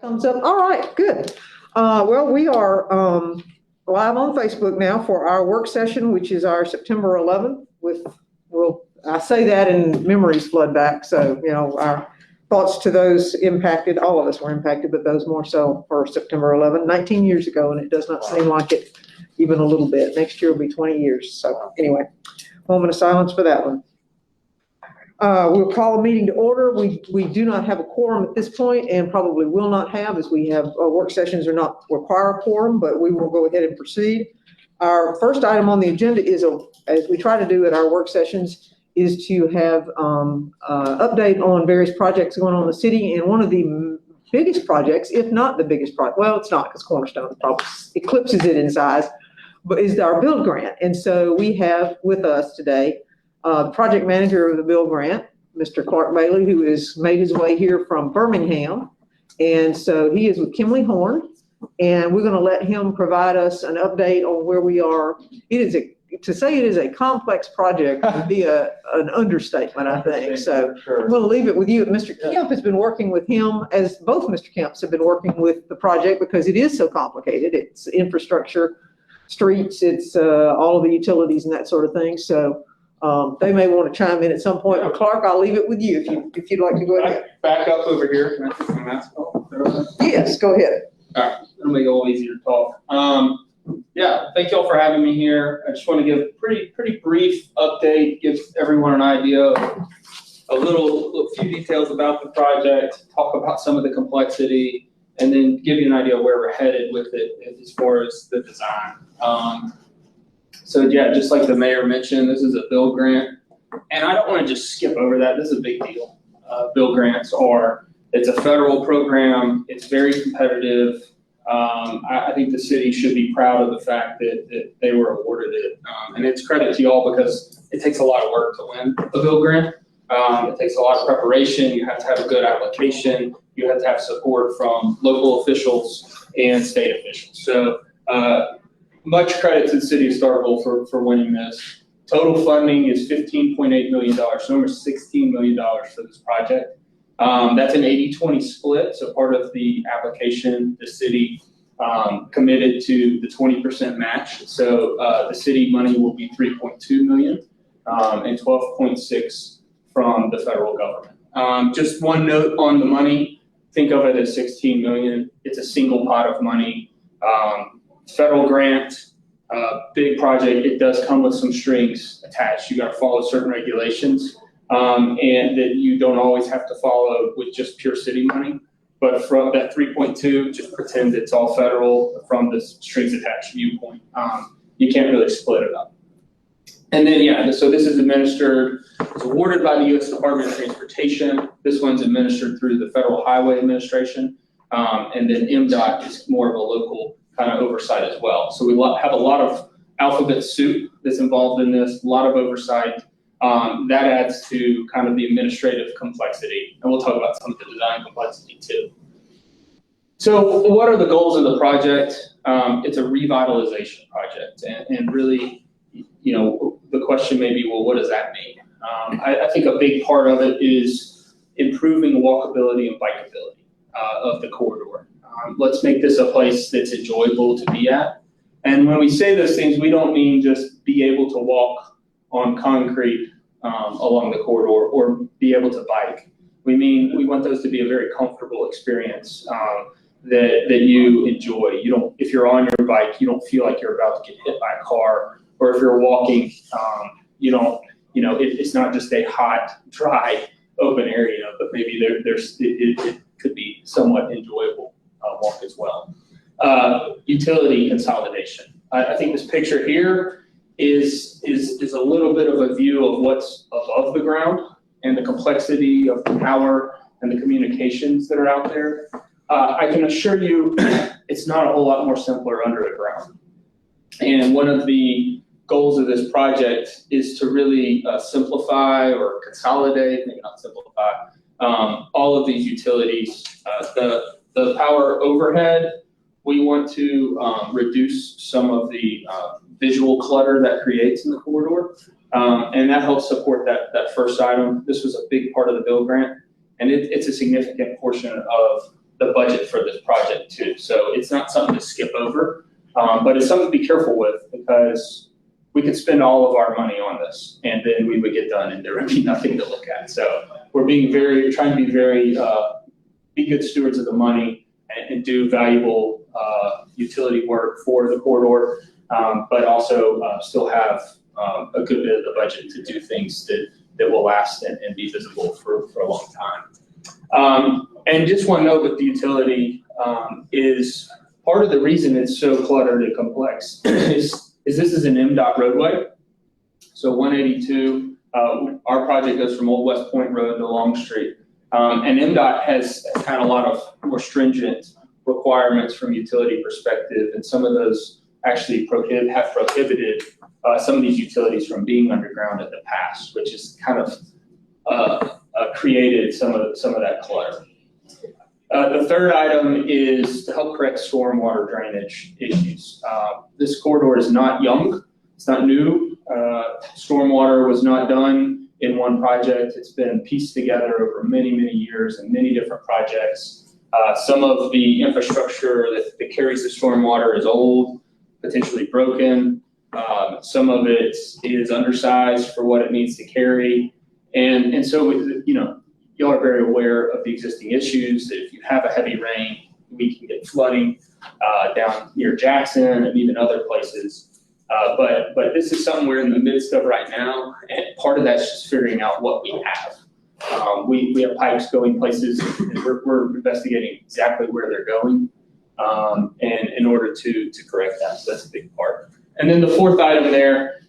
Thumbs up. All right, good. Well, we are live on Facebook now for our work session, which is our September 11th. I say that and memories flood back. So, our thoughts to those impacted. All of us were impacted, but those more so for September 11th, 19 years ago, and it does not seem like it even a little bit. Next year will be 20 years. So anyway, moment of silence for that one. We'll call a meeting to order. We do not have a quorum at this point and probably will not have, as we have work sessions do not require a quorum, but we will go ahead and proceed. Our first item on the agenda is, as we try to do at our work sessions, is to have update on various projects going on in the city. And one of the biggest projects, if not the biggest project, well, it's not because Cornerstone probably eclipses it in size, but is our build grant. And so we have with us today the project manager of the build grant, Mr. Clark Bailey, who has made his way here from Birmingham. And so he is with Kimley Horn, and we're going to let him provide us an update on where we are. To say it is a complex project would be an understatement, I think. So I'm going to leave it with you. Mr. Kemp has been working with him, as both Mr. Kemps have been working with the project, because it is so complicated. It's infrastructure, streets, it's all of the utilities and that sort of thing. So they may want to chime in at some point. Or Clark, I'll leave it with you if you'd like to go ahead. Back up over here. Can I take my mask off? Yes, go ahead. All right, it'll make it a little easier to talk. Yeah, thank you all for having me here. I just want to give a pretty brief update, give everyone an idea, a few details about the project, talk about some of the complexity, and then give you an idea of where we're headed with it as far as the design. So yeah, just like the mayor mentioned, this is a build grant, and I don't want to just skip over that. This is a big deal. Build grants it's a federal program. It's very competitive. I think the city should be proud of the fact that they were awarded it. And it's credit to y'all because it takes a lot of work to win a build grant. It takes a lot of preparation. You have to have a good application. You have to have support from local officials and state officials. So much credit to the city of Starkville for winning this. Total funding is $15.8 million, so almost $16 million for this project. That's an 80-20 split. So part of the application, the city committed to the 20% match. So the city money will be $3.2 million and 12.6 from the federal government. Just one note on the money, think of it as 16 million. It's a single pot of money. Federal grant, big project. It does come with some strings attached. You got to follow certain regulations. And that you don't always have to follow with just pure city money. But from that 3.2, just pretend it's all federal from the strings attached viewpoint. You can't really split it up. And then, yeah, so this is administered, it's awarded by the U.S. Department of Transportation. This one's administered through the Federal Highway Administration. And then MDOT is more of a local kind of oversight as well. So we have a lot of alphabet soup that's involved in this, a lot of oversight. That adds to kind of the administrative complexity, and we'll talk about some of the design complexity too. So what are the goals of the project? It's a revitalization project, and really, the question may be, well, what does that mean? I think a big part of it is improving walkability and bikeability of the corridor. Let's make this a place that's enjoyable to be at. And when we say those things, we don't mean just be able to walk on concrete along the corridor or be able to bike. We want those to be a very comfortable experience that you enjoy. If you're on your bike, you don't feel like you're about to get hit by a car, or if you're walking, it's not just a hot, dry, open area, but maybe it could be somewhat enjoyable walk as well. Utility consolidation. I think this picture here is a little bit of a view of what's above the ground and the complexity of the power and the communications that are out there. I can assure you it's not a whole lot more simpler under the ground. And one of the goals of this project is to really simplify or consolidate, maybe not simplify, all of these utilities. The power overhead, we want to reduce some of the visual clutter that creates in the corridor, and that helps support that first item. This was a big part of the build grant, and it's a significant portion of the budget for this project too. So it's not something to skip over, but it's something to be careful with, because we could spend all of our money on this and then we would get done and there would be nothing to look at. So we're trying to be very, be good stewards of the money and do valuable utility work for the corridor, but also still have a good bit of the budget to do things that will last and be visible for a long time. And just one note with the utility is part of the reason it's so cluttered and complex is this is an MDOT roadway. So 182, our project goes from Old West Point Road to Long Street. And MDOT has had a lot of more stringent requirements from utility perspective, and some of those actually have prohibited some of these utilities from being underground in the past, which has kind of created some of that clutter. The third item is to help correct stormwater drainage issues. This corridor is not young, it's not new. Stormwater was not done in one project. It's been pieced together over many, many years and many different projects. Some of the infrastructure that carries the stormwater is old, potentially broken. Some of it is undersized for what it needs to carry. And so, you know, y'all are very aware of the existing issues, that if you have a heavy rain, we can get flooding down near Jackson and even other places. But this is something we're in the midst of right now, and part of that's just figuring out what we have. We have pipes going places, and we're investigating exactly where they're going, and in order to correct that. So that's a big part. And then the fourth item there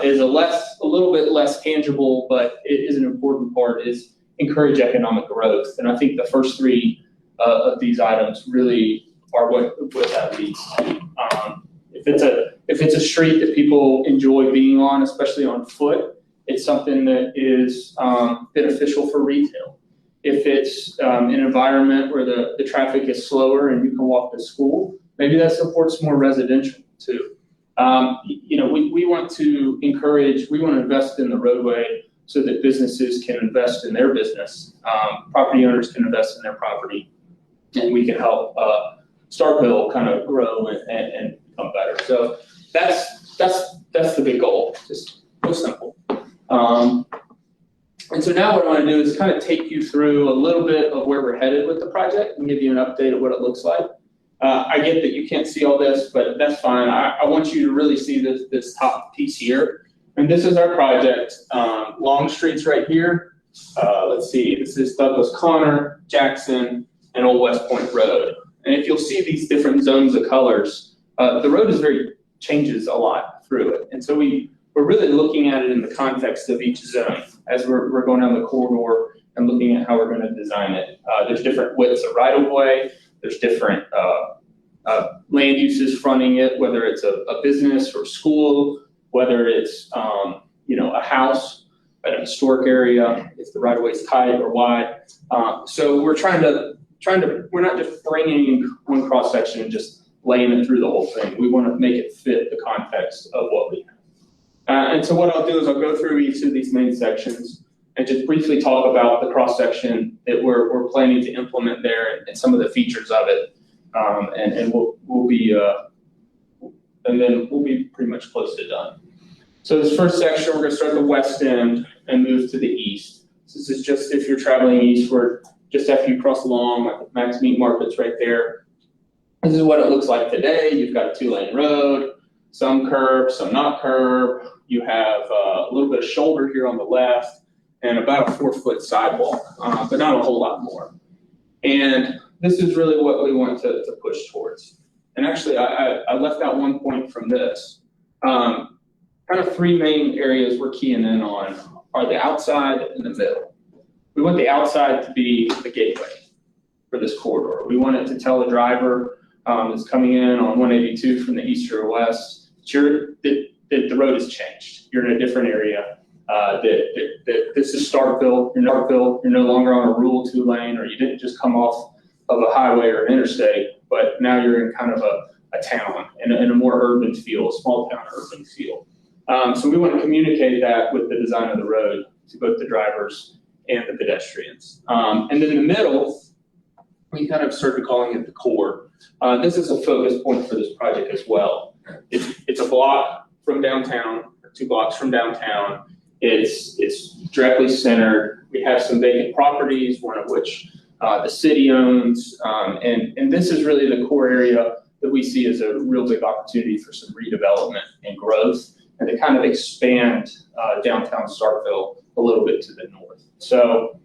is a little bit less tangible, but it is an important part, is encourage economic growth. And I think the first three of these items really are what that leads to. If it's a street that people enjoy being on, especially on foot, it's something that is beneficial for retail. If it's an environment where the traffic is slower and you can walk to school, maybe that supports more residential too. You know, we want to invest in the roadway so that businesses can invest in their business, property owners can invest in their property, and we can help Starkville kind of grow and become better. So that's the big goal, just real simple. And so now what I want to do is kind of take you through a little bit of where we're headed with the project and give you an update of what it looks like. I get that you can't see all this, but that's fine. I want you to really see this top piece here. And this is our project. Long Street's right here. Let's see, this is Douglas Connor, Jackson, and Old West Point Road. And if you'll see these different zones of colors, the road changes a lot through it. And so we're really looking at it in the context of each zone as we're going down the corridor and looking at how we're going to design it. There's different widths of right-of-way. There's different land uses fronting it, whether it's a business or school, whether it's you know, a house, a historic area, if the right-of-way is tight or wide. So we're we're not just bringing one cross-section and just laying it through the whole thing. We want to make it fit the context of what we have. And so what I'll do is I'll go through each of these main sections and just briefly talk about the cross-section that we're planning to implement there and some of the features of it. And we'll be pretty much close to done. So this first section, we're going to start the west end and move to the east. This is just if you're traveling eastward, just after you cross along, like the Max Meat Market's right there. This is what it looks like today. You've got a 2-lane road, some curb, some not curb. You have a little bit of shoulder here on the left and about a 4-foot sidewalk, but not a whole lot more. And this is really what we want to push towards. And actually, I left out one point from this. Kind of 3 main areas we're keying in on are the outside and the middle. We want the outside to be the gateway for this corridor. We want it to tell the driver that's coming in on 182 from the east or west that the road has changed. You're in a different area. That this is Starkville. You're no longer on a rural 2-lane, or you didn't just come off of a highway or an interstate, but now you're in kind of a town, in a more urban feel, a small town urban feel. So we want to communicate that with the design of the road to both the drivers and the pedestrians. And then the middle we kind of started calling it the core. This is a focus point for this project as well. It's a block from downtown, or 2 blocks from downtown. It's directly centered. We have some vacant properties, one of which the city owns, and this is really the core area that we see as a real big opportunity for some redevelopment and growth, and to kind of expand downtown Starkville a little bit to the north. So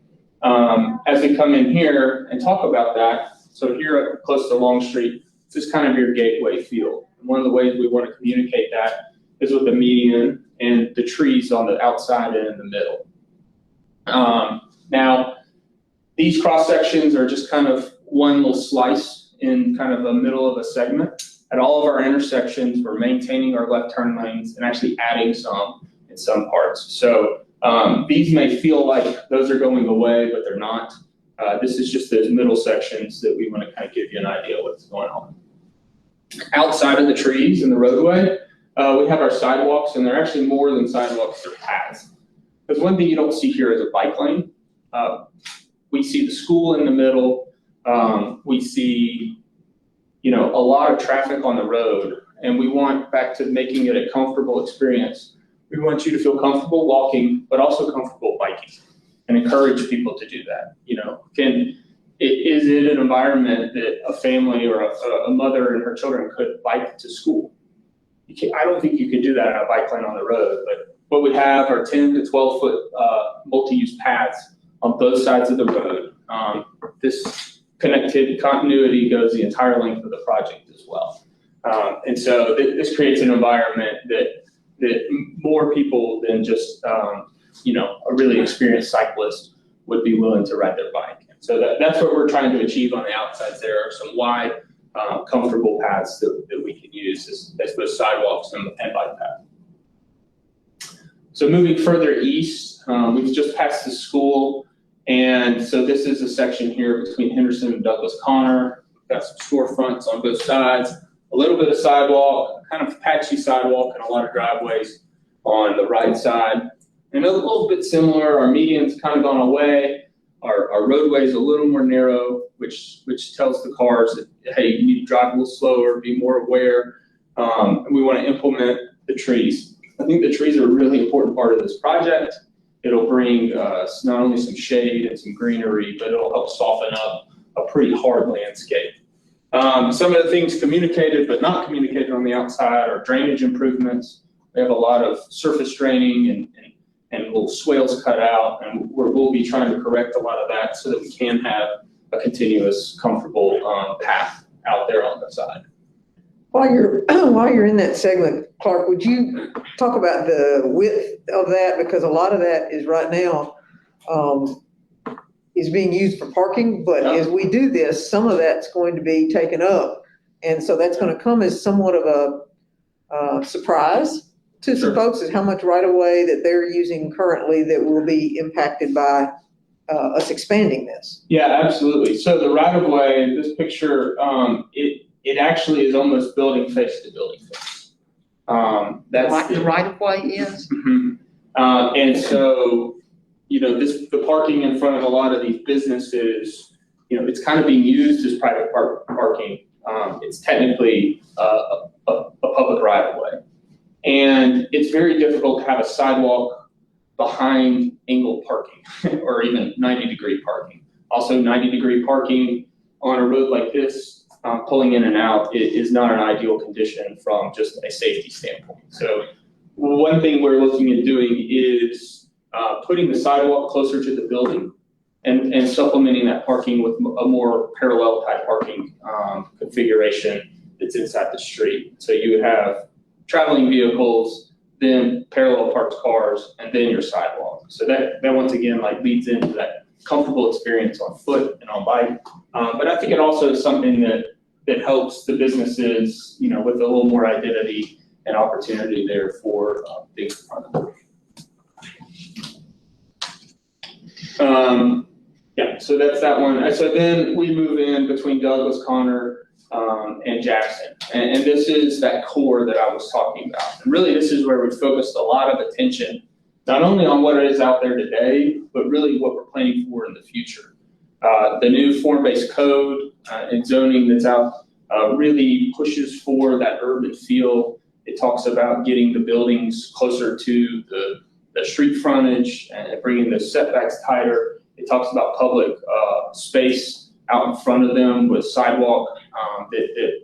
as we come in here and talk about that, so here close to Long Street, this is kind of your gateway field. And one of the ways we want to communicate that is with the median and the trees on the outside and in the middle. Now, these cross sections are just kind of one little slice in kind of the middle of a segment. At all of our intersections, we're maintaining our left turn lanes and actually adding some in some parts. So these may feel like those are going away, but they're not. This is just those middle sections that we want to kind of give you an idea of what's going on. Outside of the trees and the roadway, we have our sidewalks, and they're actually more than sidewalks, they're paths. Because one thing you don't see here is a bike lane. We see the school in the middle. We see, a lot of traffic on the road, and we want, back to making it a comfortable experience, we want you to feel comfortable walking, but also comfortable biking, and encourage people to do that. Is it an environment that a family or a mother and her children could bike to school? I don't think you could do that on a bike lane on the road, but what we have are 10 to 12 foot multi-use paths on both sides of the road. This connected continuity goes the entire length of the project as well. And so this creates an environment that more people than just, a really experienced cyclist would be willing to ride their bike. So that's what we're trying to achieve on the outsides. There are some wide, comfortable paths that we can use as both sidewalks and bike paths. So moving further east, we've just passed the school. And so this is a section here between Henderson and Douglas Connor. We've got some storefronts on both sides, a little bit of sidewalk, kind of patchy sidewalk, and a lot of driveways on the right side. And a little bit similar, our median's kind of gone away. Our roadway is a little more narrow, which tells the cars that, hey, you need to drive a little slower, be more aware. And we want to implement the trees. I think the trees are a really important part of this project. It'll bring not only some shade and some greenery, but it'll help soften up a pretty hard landscape. Some of the things communicated but not communicated on the outside are drainage improvements. We have a lot of surface draining and little swales cut out, and we'll be trying to correct a lot of that so that we can have a continuous, comfortable path out there on the side. While you're in that segment, Clark, would you talk about the width of that? Because a lot of that is right now is being used for parking, but as we do this, some of that's going to be taken up. And so that's going to come as somewhat of a surprise to some folks, is how much right of way that they're using currently that will be impacted by us expanding this. Yeah, absolutely. So the right of way, this picture, it actually is almost building face to building face. That's the right of way is? Mm-hmm. And so, the parking in front of a lot of these businesses, it's kind of being used as private parking. It's technically a public right of way. And it's very difficult to have a sidewalk behind angled parking or even 90-degree parking. Also, 90-degree parking on a road like this, pulling in and out, is not an ideal condition from just a safety standpoint. So one thing we're looking at doing is putting the sidewalk closer to the building and supplementing that parking with a more parallel type parking configuration that's inside the street. So you have traveling vehicles, then parallel parked cars, and then your sidewalk. So that once again leads into that comfortable experience on foot and on bike. But I think it also is something that helps the businesses, with a little more identity and opportunity there for things in front of them. Yeah, so that's that one. So then we move in between Douglas, Connor, and Jackson. And this is that core that I was talking about. And really, this is where we focused a lot of attention, not only on what is out there today, but really what we're planning for in the future. The new form-based code and zoning that's out really pushes for that urban feel. It talks about getting the buildings closer to the street frontage and bringing the setbacks tighter. It talks about public space out in front of them with sidewalk that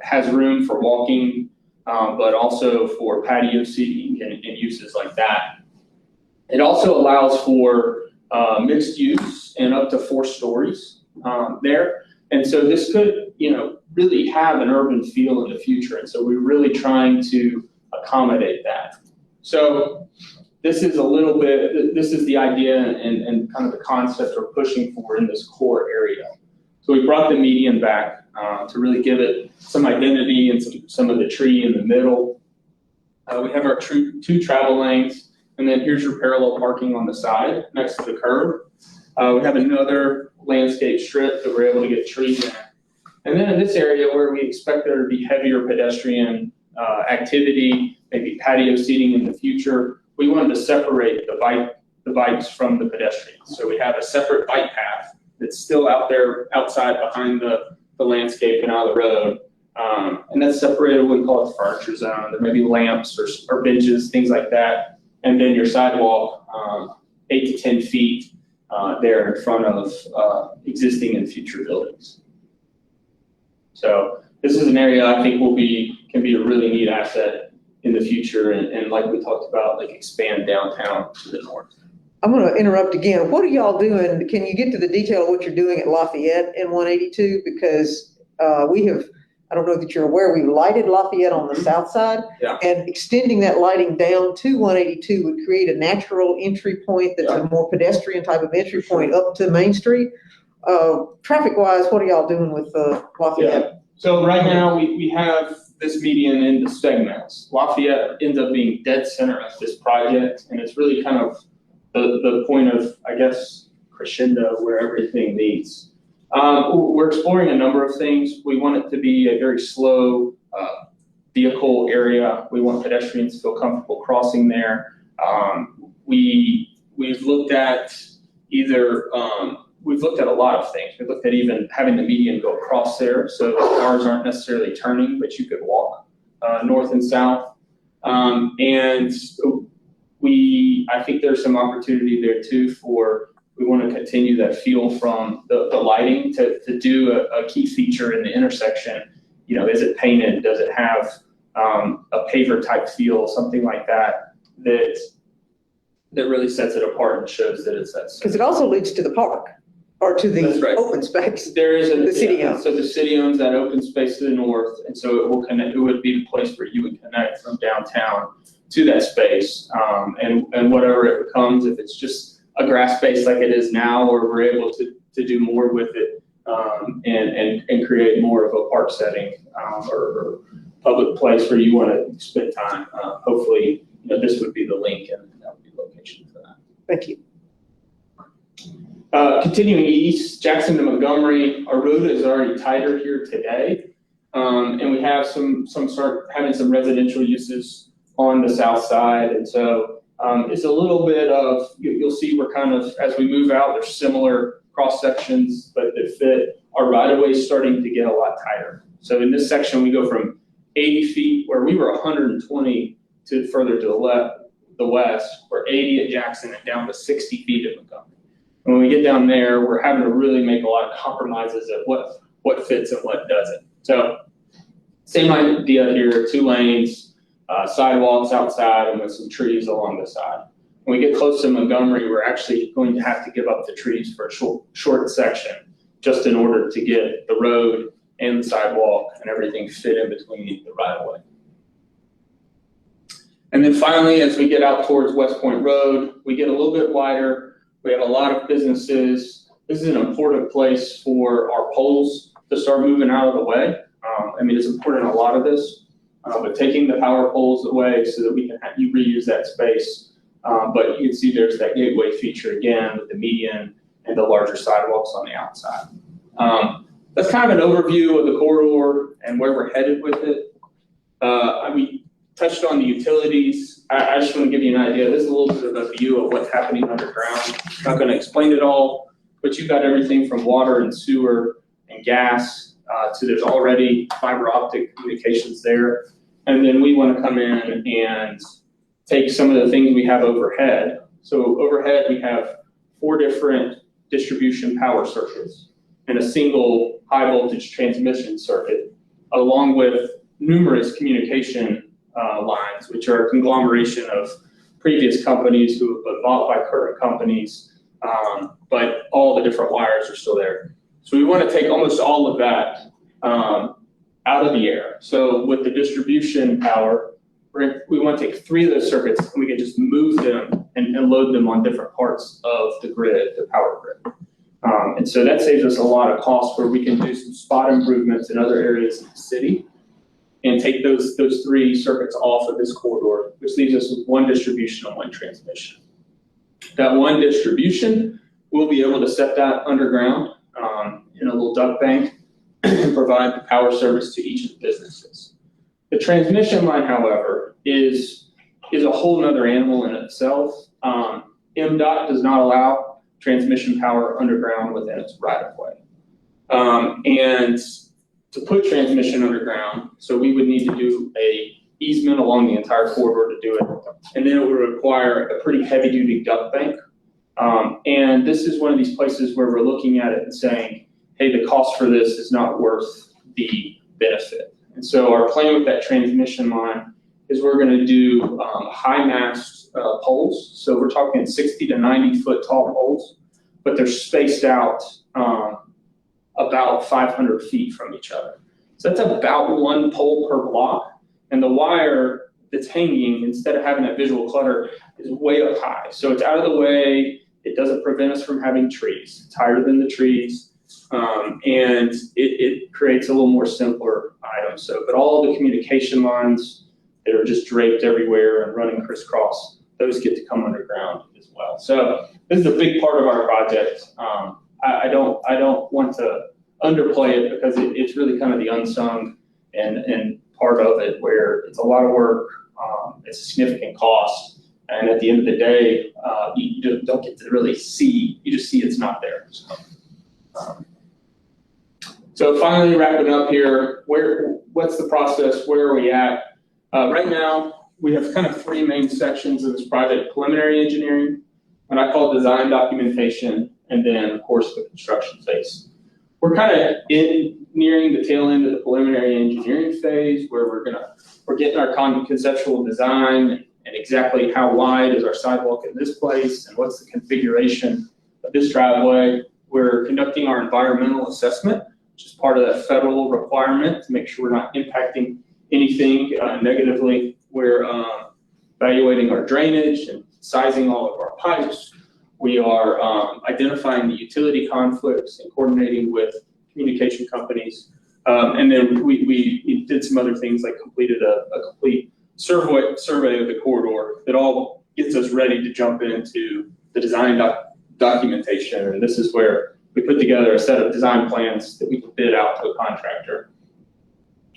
has room for walking, but also for patio seating and uses like that. It also allows for mixed use and up to 4 stories there. And so this could, really have an urban feel in the future. And so we're really trying to accommodate that. So this is this is the idea and kind of the concept we're pushing for in this core area. So we brought the median back to really give it some identity and some of the tree in the middle. We have our 2 travel lanes, and then here's your parallel parking on the side next to the curb. We have another landscape strip that we're able to get trees in. And then in this area where we expect there to be heavier pedestrian activity, maybe patio seating in the future, we wanted to separate the bikes from the pedestrians. So we have a separate bike path that's still out there outside behind the landscape and out of the road. And that's separated, we call it the furniture zone. There may be lamps or benches, things like that. And then your sidewalk, 8 to 10 feet there in front of existing and future buildings. So this is an area I think can be a really neat asset in the future, and like we talked about, like expand downtown to the north. I'm going to interrupt again. What are y'all doing? Can you get to the detail of what you're doing at Lafayette in 182? Because I don't know that you're aware, we've lighted Lafayette on the south side, and extending that lighting down to 182 would create a natural entry point that's a more pedestrian type of entry point up to Main Street. Traffic-wise, what are y'all doing with Lafayette? Yeah. So right now we have this median into segments. Lafayette ends up being dead center of this project, and it's really kind of the point of, I guess, crescendo where everything meets. We're exploring a number of things. We want it to be a very slow vehicle area. We want pedestrians to feel comfortable crossing there. We've looked at we've looked at a lot of things. We've looked at even having the median go across there so the cars aren't necessarily turning, but you could walk north and south. And I think there's some opportunity there too we want to continue that feel from the lighting to do a key feature in the intersection. Is it painted? Does it have a paver type feel, something like that really sets it apart and shows that it's that. Because it also leads to the park or to the open space. There is the city owns. So the city owns that open space to the north, and so it will connect. It would be the place where you would connect from downtown to that space, and whatever it becomes, if it's just a grass space like it is now, or we're able to do more with it and create more of a park setting or public place where you want to spend time. Hopefully, this would be the link and that would be the location for that. Thank you. Continuing east, Jackson to Montgomery, our road is already tighter here today, and we have start having some residential uses on the south side, and so it's a little bit of, you'll see we're kind of, as we move out, there's similar cross sections, but that fit. Our right-of-way is starting to get a lot tighter. So in this section, we go from 80 feet, where we were 120 to further to the west, we're 80 at Jackson and down to 60 feet at Montgomery. And when we get down there, we're having to really make a lot of compromises of what fits and what doesn't. So same idea here, 2 lanes, sidewalks outside and with some trees along the side. When we get close to Montgomery, we're actually going to have to give up the trees for a short section just in order to get the road and the sidewalk and everything fit in between the right of way. And then finally, as we get out towards West Point Road, we get a little bit wider. We have a lot of businesses. This is an important place for our poles to start moving out of the way. It's important in a lot of this. But taking the power poles away so that we can reuse that space. But you can see there's that gateway feature again with the median and the larger sidewalks on the outside. That's kind of an overview of the corridor and where we're headed with it. We touched on the utilities. I just want to give you an idea. This is a little bit of a view of what's happening underground. I'm not going to explain it all, but you've got everything from water and sewer and gas to there's already fiber optic communications there. And then we want to come in and take some of the things we have overhead. So overhead, we have 4 different distribution power circuits and a single high voltage transmission circuit, along with numerous communication lines, which are a conglomeration of previous companies who have been bought by current companies, but all the different wires are still there. So we want to take almost all of that out of the air. So with the distribution power, we want to take 3 of those circuits and we can just move them and load them on different parts of the grid, the power grid. And so that saves us a lot of cost where we can do some spot improvements in other areas of the city and take those 3 circuits off of this corridor, which leaves us with 1 distribution and 1 transmission. That 1 distribution, we'll be able to set that underground in a little duct bank and provide the power service to each of the businesses. The transmission line, however, is a whole nother animal in itself. MDOT does not allow transmission power underground within its right-of-way. And to put transmission underground, so we would need to do a easement along the entire corridor to do it. And then it would require a pretty heavy-duty duct bank. And this is one of these places where we're looking at it and saying, hey, the cost for this is not worth the benefit. And so our plan with that transmission line is we're going to do high-mast poles. So we're talking 60 to 90-foot tall poles, but they're spaced out about 500 feet from each other. So that's about 1 pole per block. And the wire that's hanging, instead of having that visual clutter, is way up high. So it's out of the way. It doesn't prevent us from having trees. It's higher than the trees. And it creates a little more simpler item. So, but all the communication lines that are just draped everywhere and running crisscross, those get to come underground as well. So this is a big part of our project. I don't want to underplay it because it's really kind of the unsung and part of it where it's a lot of work, it's a significant cost, and at the end of the day, you just don't get to really see, you just see it's not there. So finally wrapping up here, what's the process, where are we at? Right now, we have kind of 3 main sections of this project: preliminary engineering, what I call design documentation, and then of course the construction phase. We're kind of nearing the tail end of the preliminary engineering phase where we're getting our conceptual design and exactly how wide is our sidewalk in this place and what's the configuration of this driveway. We're conducting our environmental assessment, which is part of that federal requirement to make sure we're not impacting anything negatively. We're evaluating our drainage and sizing all of our pipes. We are identifying the utility conflicts and coordinating with communication companies. And then we did some other things like completed a complete survey of the corridor that all gets us ready to jump into the design documentation. And this is where we put together a set of design plans that we can bid out to a contractor,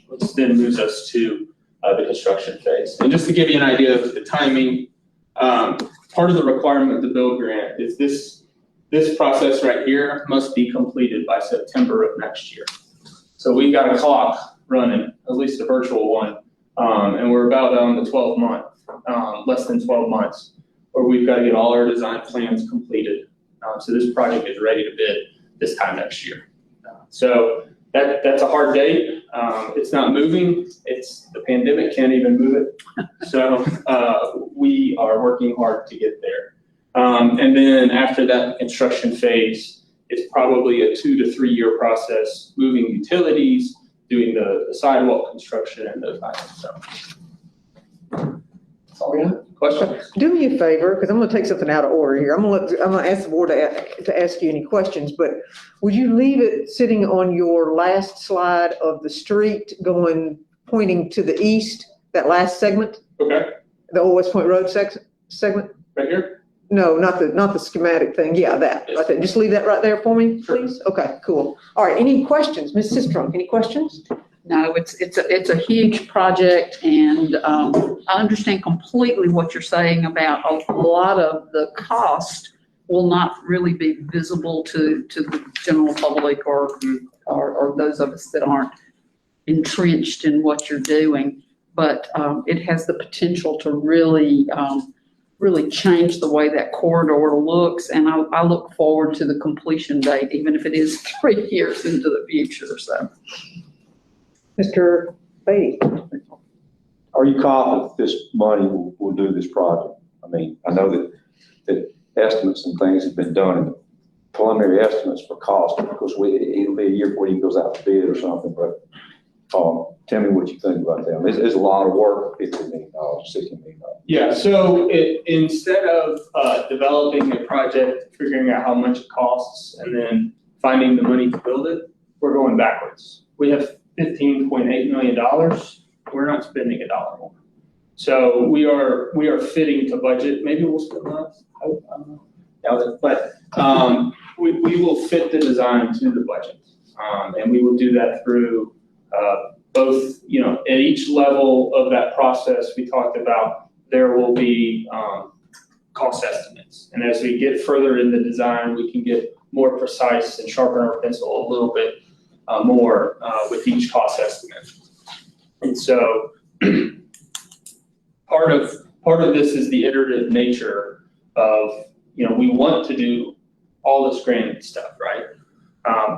which then moves us to the construction phase. And just to give you an idea of the timing, part of the requirement of the build grant is this process right here must be completed by September of next year. So we've got a clock running, at least a virtual one, and we're about on the 12-month, less than 12 months, where we've got to get all our design plans completed. So this project is ready to bid this time next year. So that's a hard date. It's not moving. It's the pandemic, can't even move it. So we are working hard to get there. And then after that construction phase, it's probably a 2 to 3 year process, moving utilities, doing the sidewalk construction and those items. So that's all we got. Questions? Do me a favor, because I'm going to take something out of order here. I'm going to ask the board to ask you any questions, but would you leave it sitting on your last slide of the street pointing to the east, that last segment? Okay. The Old West Point Road segment? Right here? No, not the schematic thing. Yeah, that. Yes. Right there. Just leave that right there for me, please. Sure. Okay, cool. All right. Any questions, Ms. Sistrunk? Any questions? No, it's a huge project, and I understand completely what you're saying about a lot of the cost will not really be visible to the general public or those of us that aren't entrenched in what you're doing. But it has the potential to really change the way that corridor looks. And I look forward to the completion date, even if it is 3 years into the future. So, Mr. Beatty? Are you confident this money will do this project? I mean, I know that estimates and things have been done, and preliminary estimates for cost. Of course, it'll be a year before it even goes out to bid or something, but tell me what you think about that. It's a lot of work, $15 million, $16 million. Yeah, so instead of developing a project, figuring out how much it costs, and then finding the money to build it, we're going backwards. We have $15.8 million. We're not spending a dollar more. So we are fitting to budget. Maybe we'll spend less. I don't know. Doubt it. But we will fit the design to the budget, and we will do that through both, at each level of that process we talked about, there will be cost estimates. And as we get further in the design, we can get more precise and sharpen our pencil a little bit more with each cost estimate. And so part of this is the iterative nature of, we want to do all this grand stuff, right?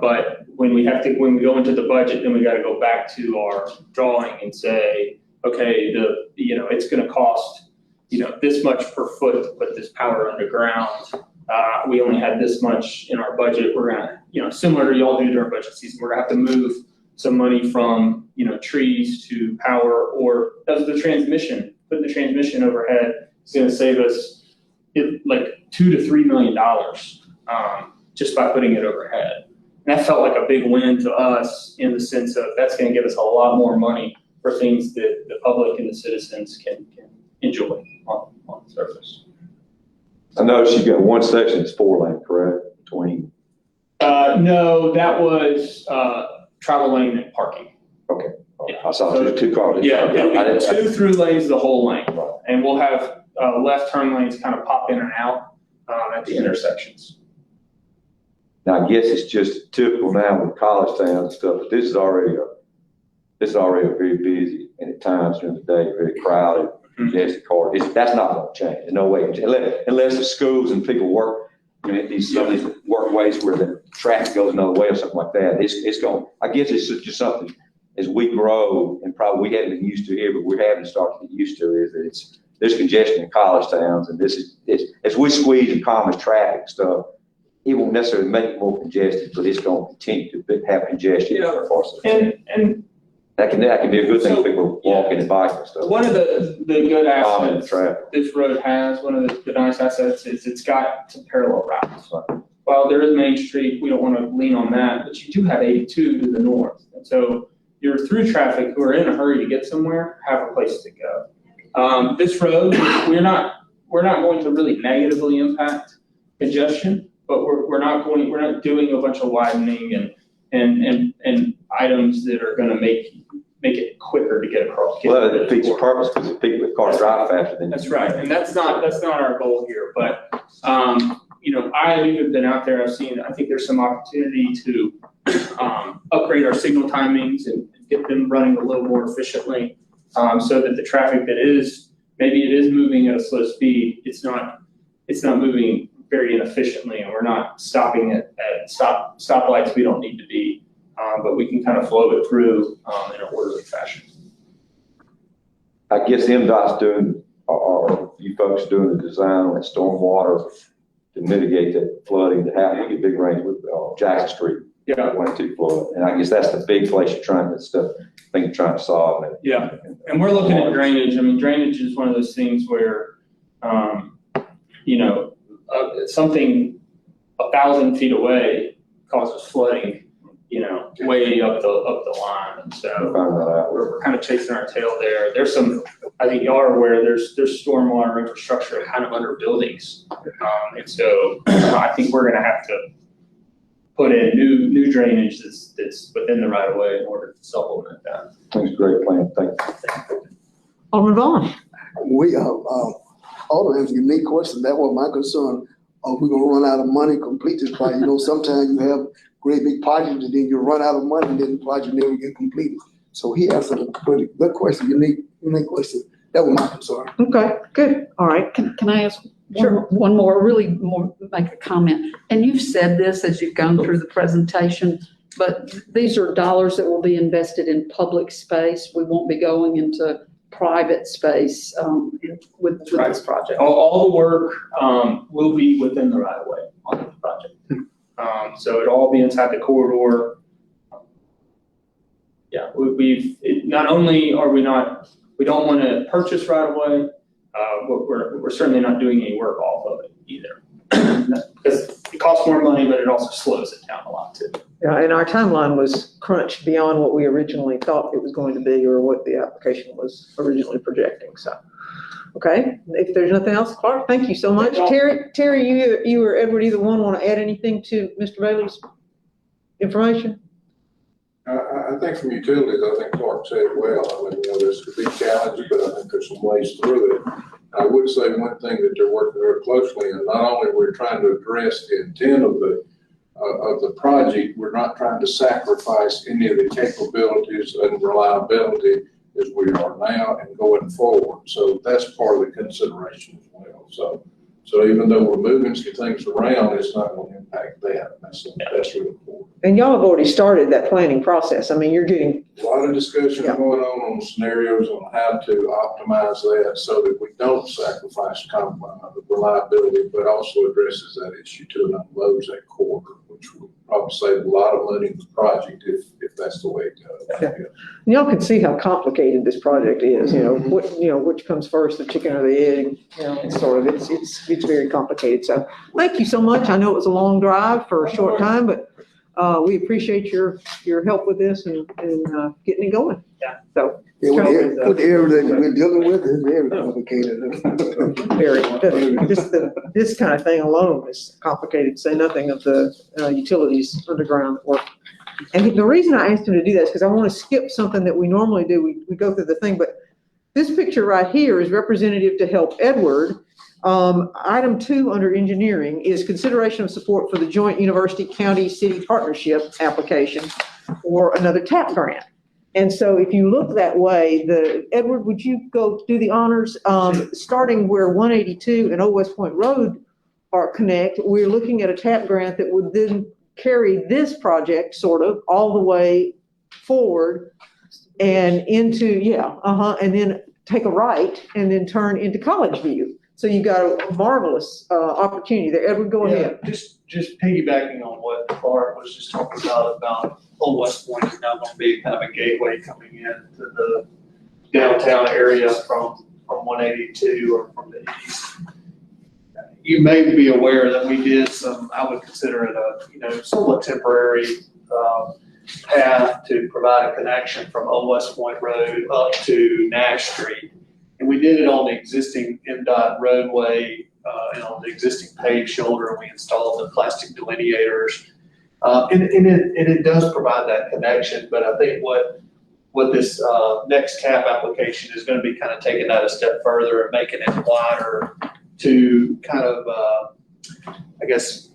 But when we go into the budget, then we got to go back to our drawing and say, okay, it's going to cost, this much per foot to put this power underground. We only had this much in our budget. We're going to, similar to y'all do during budget season, we're going to have to move some money from, trees to power, or does the transmission, putting the transmission overhead is going to save us like $2 to $3 million just by putting it overhead. And that felt like a big win to us in the sense of that's going to give us a lot more money for things that the public and the citizens can enjoy on the surface. I noticed you got one section that's 4-lane, correct? Between. No, that was travel lane and parking. Okay. Yeah. I saw two cars. Yeah, I 2 through lanes the whole lane. Right. And we'll have left turn lanes kind of pop in and out at the intersections. Now, I guess it's just typical now with college towns and stuff, but this is already a very busy, and at times during the day, very crowded, congested car. That's not going to change. No way. Unless the schools and people work, some of these workways where the traffic goes another way or something like that. It's going. I guess it's just something as we grow, and probably we haven't been used to here, but we're having to start to get used to is that there's congestion in college towns, and as we squeeze and calm traffic and stuff. It won't necessarily make it more congested, but it's going to continue to have congestion. Yeah. And that can be a good thing for people walking and biking and stuff. One of the good assets traffic. this road has, one of the nice assets is it's got some parallel routes. Right. While there is Main Street, we don't want to lean on that, but you do have 82 to the north. And so your through traffic who are in a hurry to get somewhere have a place to go. This road, we're not going to really negatively impact congestion. But we're not doing a bunch of widening and items that are going to make it quicker to get across. Well, it defeats the purpose because the cars drive faster than. That's right, and that's not our goal here. But I've even been out there. I think there's some opportunity to upgrade our signal timings and get them running a little more efficiently, so that the traffic that is moving at a slow speed, it's not moving very inefficiently, and we're not stopping at stoplights we don't need to be, but we can kind of flow it through in an orderly fashion. I guess MDOT's doing, or you folks doing the design on that stormwater to mitigate that flooding that happened. We get big rains with Jackson Street. Yeah. 1-2 flood, and I guess that's the big place you're trying to solve. Yeah, and we're looking at drainage. I mean, drainage is one of those things where, something 1,000 feet away causes flooding, way up the line. And so we're kind of chasing our tail there. There's some, I think y'all are aware, there's stormwater infrastructure kind of under buildings. And so I think we're going to have to put in new drainage that's within the right of way in order to supplement that. That's a great plan. Thank you. Alderman Vaughn? Alderman has a unique question. That was my concern. or we're gonna run out of money to complete this project. You know, sometimes you have great big projects and then you run out of money and then the project never get completed. So he answered a pretty good question, unique question. That was my concern. Okay, good, all right. Can I ask Sure. one more, really more, make a comment? And you've said this as you've gone through the presentation, but these are dollars that will be invested in public space. We won't be going into private space with this project. All the work, will be within the right of way on the project. So it'll all be inside the corridor. Yeah, not only are we don't want to purchase right away, but we're certainly not doing any work off of it either. Because it costs more money, but it also slows it down a lot too. Yeah, and our timeline was crunched beyond what we originally thought it was going to be or what the application was originally projecting, so. Okay, if there's nothing else, Clark, thank you so much. Terry, you or Edward, either one want to add anything to Mr. Bailey's information? I think from utilities, I think Clark said it well. I mean, this could be challenging, but I think there's some ways through it. I would say one thing that they're working very closely, and not only we're trying to address the intent of the project, we're not trying to sacrifice any of the capabilities and reliability as we are now and going forward. So that's part of the consideration as well. So even though we're moving some things around, it's not going to impact that. That's really important. And y'all have already started that planning process. I mean, you're getting, A lot of discussion going on scenarios on how to optimize that so that we don't sacrifice reliability, but also addresses that issue too and unloads that corridor, which will probably save a lot of money in the project if that's the way it goes. Yeah. y'all can see how complicated this project is, which comes first, the chicken or the egg, it's sort of, it's very complicated. So thank you so much. I know it was a long drive for a short time, but we appreciate your help with this and getting it going. Yeah. So. Yeah, with the area that we're dealing with is very complicated. Very, this kind of thing alone is complicated, to say nothing of the utilities underground work. And the reason I asked him to do that is because I want to skip something that we normally do. We go through the thing, but this picture right here is representative to help Edward. Item 2 under engineering is consideration of support for the joint university county city partnership application for another TAP grant. And so if you look that way, Edward, would you go do the honors? Starting where 182 and Old West Point Road are connect, we're looking at a TAP grant that would then carry this project sort of all the way forward and into, and then take a right and then turn into College View. So you've got a marvelous opportunity there. Edward, go ahead. Just piggybacking on what Clark was just talking about Old West Point is now going to be kind of a gateway coming in to the downtown area from 182 or from the east. You may be aware that we did some, I would consider it a, somewhat temporary path to provide a connection from Old West Point Road up to Nash Street. And we did it on the existing MDOT roadway and on the existing paved shoulder. We installed the plastic delineators. And it does provide that connection, but I think what this next TAP application is going to be kind of taking that a step further and making it wider to kind of,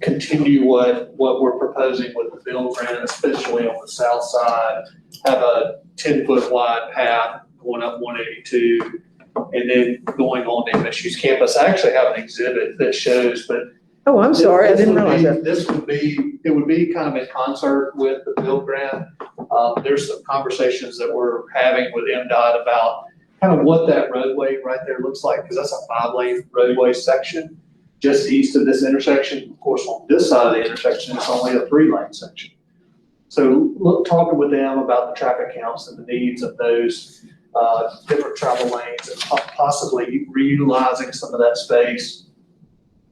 continue what we're proposing with the bill grant, especially on the south side, have a 10-foot wide path going up 182 and then going on to MSU's campus. I actually have an exhibit that shows, but Oh, I'm sorry, I didn't realize that. It would be kind of in concert with the bill grant. There's some conversations that we're having with MDOT about kind of what that roadway right there looks like, because that's a 5-lane roadway section just east of this intersection. Of course, on this side of the intersection, it's only a 3-lane section. So talking with them about the traffic counts and the needs of those different travel lanes and possibly reutilizing some of that space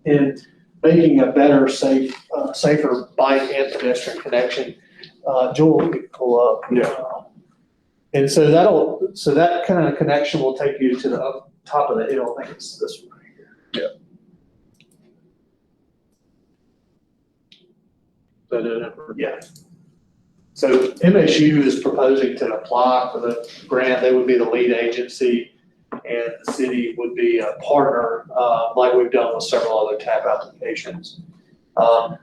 and making a better, safer bike and pedestrian connection. Joel, you can pull up. Yeah. And so that kind of connection will take you to the top of the hill. I think it's this one right here. Yeah. Yeah. So MSU is proposing to apply for the grant. They would be the lead agency. and the city would be a partner, like we've done with several other TAP applications. Of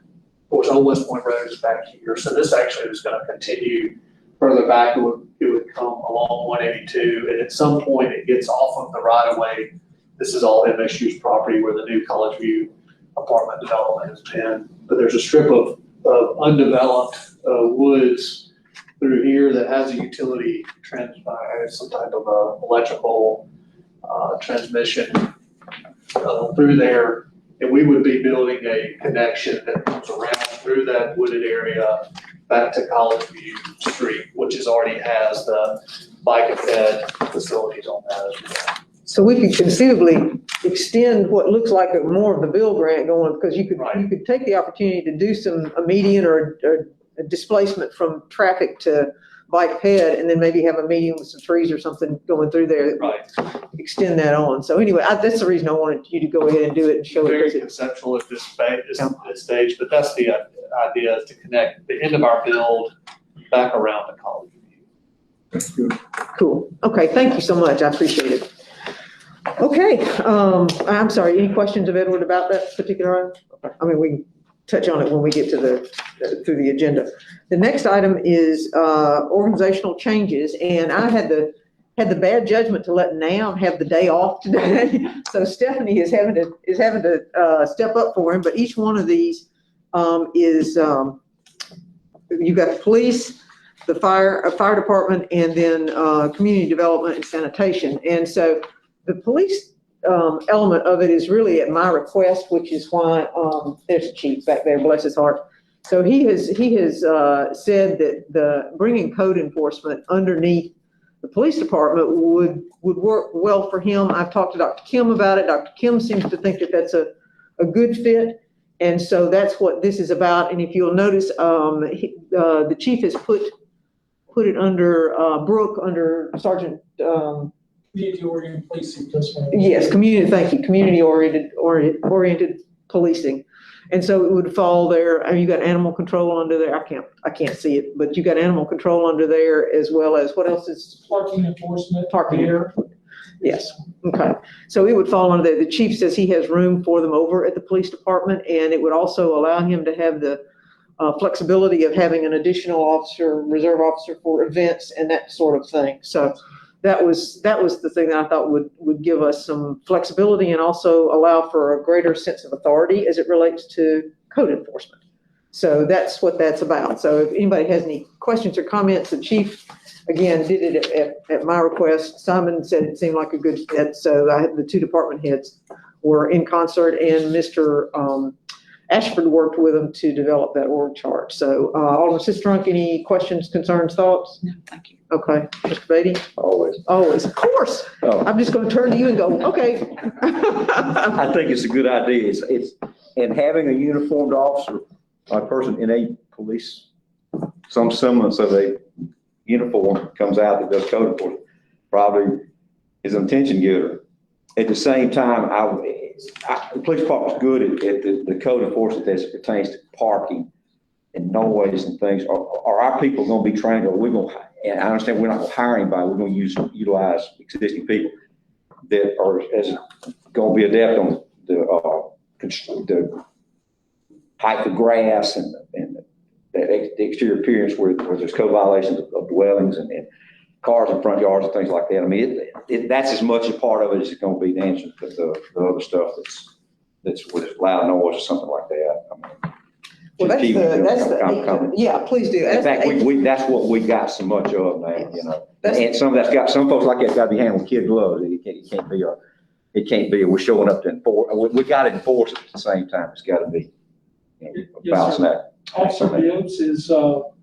course, Old West Point Road is back here, so this actually is gonna continue further back. It would come along 182, and at some point it gets off of the right of way. This is all MSU's property where the new College View apartment development has been, but there's a strip of undeveloped woods through here that has a utility some type of electrical transmission through there. And we would be building a connection that comes around through that wooded area back to College View Street, which already has the bike and ped facilities on that as well. So we could conceivably extend what looks like more of the bill grant going, because you could take the opportunity to do a median or a displacement from traffic to bike ped, and then maybe have a median with some trees or something going through there. Right. Extend that on. So anyway, that's the reason I wanted you to go ahead and do it and show it. Very conceptual at this stage, but that's the idea, is to connect the end of our build back around to College View. That's good. Cool. Okay, thank you so much. I appreciate it. Okay, I'm sorry, any questions of Edward about that particular item? I mean, we can touch on it when we get to through the agenda. The next item is organizational changes, and I had the bad judgment to let Nam have the day off today. So Stephanie is having to step up for him, but each one of these is, you've got the police, the fire department, and then community development and sanitation. And so the police element of it is really at my request, which is why there's a chief back there, bless his heart. So he has said that the bringing code enforcement underneath the police department would work well for him. I've talked to Dr. Kim about it. Dr. Kim seems to think that that's a good fit. And so that's what this is about. And if you'll notice, the chief has put it under Brooke, under Sergeant Community-oriented policing, yes, community-oriented policing. And so it would fall there. I mean, you got animal control under there. I can't see it, but you got animal control under there, as well as what else is parking enforcement. Parking. There. Yes. Okay. So it would fall under there. The chief says he has room for them over at the police department, and it would also allow him to have the flexibility of having an additional officer, reserve officer for events and that sort of thing. So that was the thing that I thought would give us some flexibility and also allow for a greater sense of authority as it relates to code enforcement. So that's what that's about. So if anybody has any questions or comments, the chief, again, did it at my request. Simon said it seemed like a good fit. So the two department heads were in concert, and Mr. Ashford worked with them to develop that org chart. So Alderman Sistrunk, any questions, concerns, thoughts? No, thank you. Okay. Mr. Beatty? Always. Always, of course. Oh. I'm just going to turn to you and go, okay. I think it's a good idea. And having a uniformed officer, a person in a police, some semblance of a uniform comes out that does code enforcement, probably is an attention getter. At the same time, the police department's good at the code enforcement as it pertains to parking and noise and things. Are our people going to be trained, or are we going to, and I understand we're not going to hire anybody, we're going to utilize existing people that are going to be adept on the height of grass and the exterior appearance where there's code violations of dwellings and cars in front yards and things like that. I mean, that's as much a part of it as it's going to be the answer to the other stuff that's with loud noise or something like that. I mean, Well, yeah, please do. in fact, that's what we got so much of now, you know. And some folks like that's got to be handled with kid gloves. It can't be. We're showing up to enforce. We got to enforce it at the same time. It's got to be. Yes, sir. Officer Gibbs is,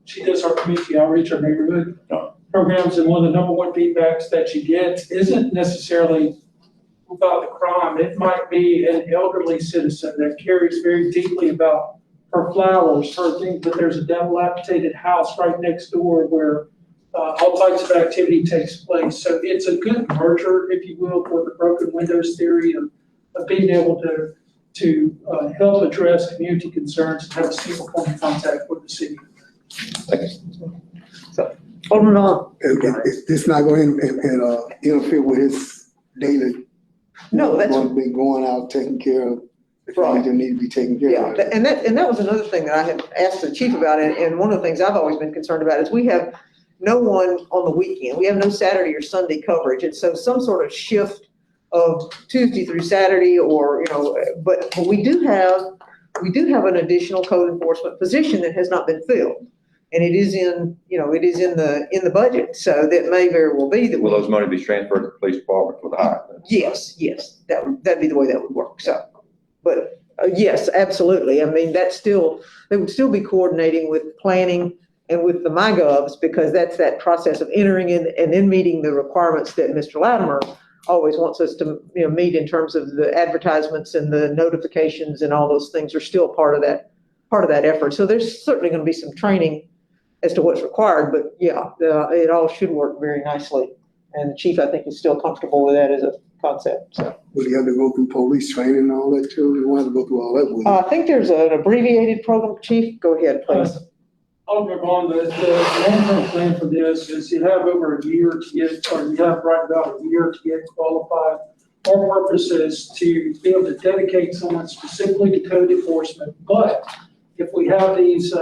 she does our community outreach, our neighborhood programs, and one of the number one feedbacks that she gets isn't necessarily about the crime. It might be an elderly citizen that cares very deeply about her flowers, her things, but there's a dilapidated house right next door where all types of activity takes place. So it's a good merger, if you will, for the broken windows theory of being able to help address community concerns and have a single point of contact with the city. So, Alderman Vaughn. It's not going to interfere with his daily. No, that's- Going to be going out, taking care of the things that need to be taken care Yeah, of. and that was another thing that I had asked the chief about, and one of the things I've always been concerned about is we have no one on the weekend. We have no Saturday or Sunday coverage, and so some sort of shift of Tuesday through Saturday, or, but we do have an additional code enforcement position that has not been filled. And it is in the budget, so that may very well be that. Will those money be transferred to the police department for the hire? Yes, that'd be the way that would work, so. But, yes, absolutely. I mean, they would still be coordinating with planning and with the MyGovs, because that's that process of entering in and then meeting the requirements that Mr. Latimer always wants us to, meet in terms of the advertisements and the notifications, and all those things are still part of that effort. So there's certainly going to be some training as to what's required, but yeah, it all should work very nicely. And the chief, I think, is still comfortable with that as a concept, so. Would you have to go through police training and all that too? You want to go through all that with I think there's an abbreviated program, chief. Go ahead, please. Alderman Vaughn, the long-term plan for this is you have over a year to get, or you have right about a year to get qualified. Our purpose is to be able to dedicate someone specifically to code enforcement, but if we have these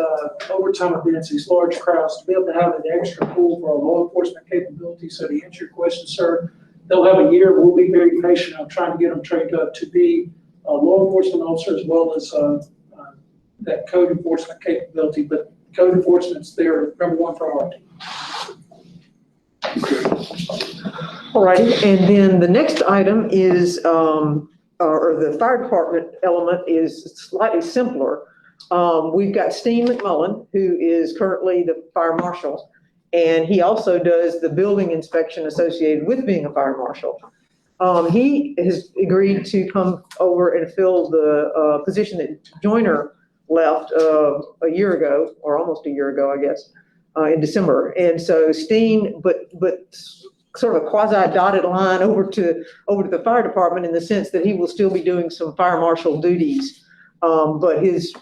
overtime events, these large crowds, to be able to have an extra pool for our law enforcement capability. So to answer your question, sir, they'll have a year. We'll be very patient on trying to get them trained up to be a law enforcement officer, as well as that code enforcement capability. But code enforcement's their number one priority. All righty, and then the next item is, or the fire department element is slightly simpler. We've got Steen McMullen, who is currently the fire marshal, and he also does the building inspection associated with being a fire marshal. He has agreed to come over and fill the position that Joyner left a year ago, or almost a year ago, I guess, in December. And so Steen, but sort of a quasi dotted line over to the fire department, in the sense that he will still be doing some fire marshal duties. But his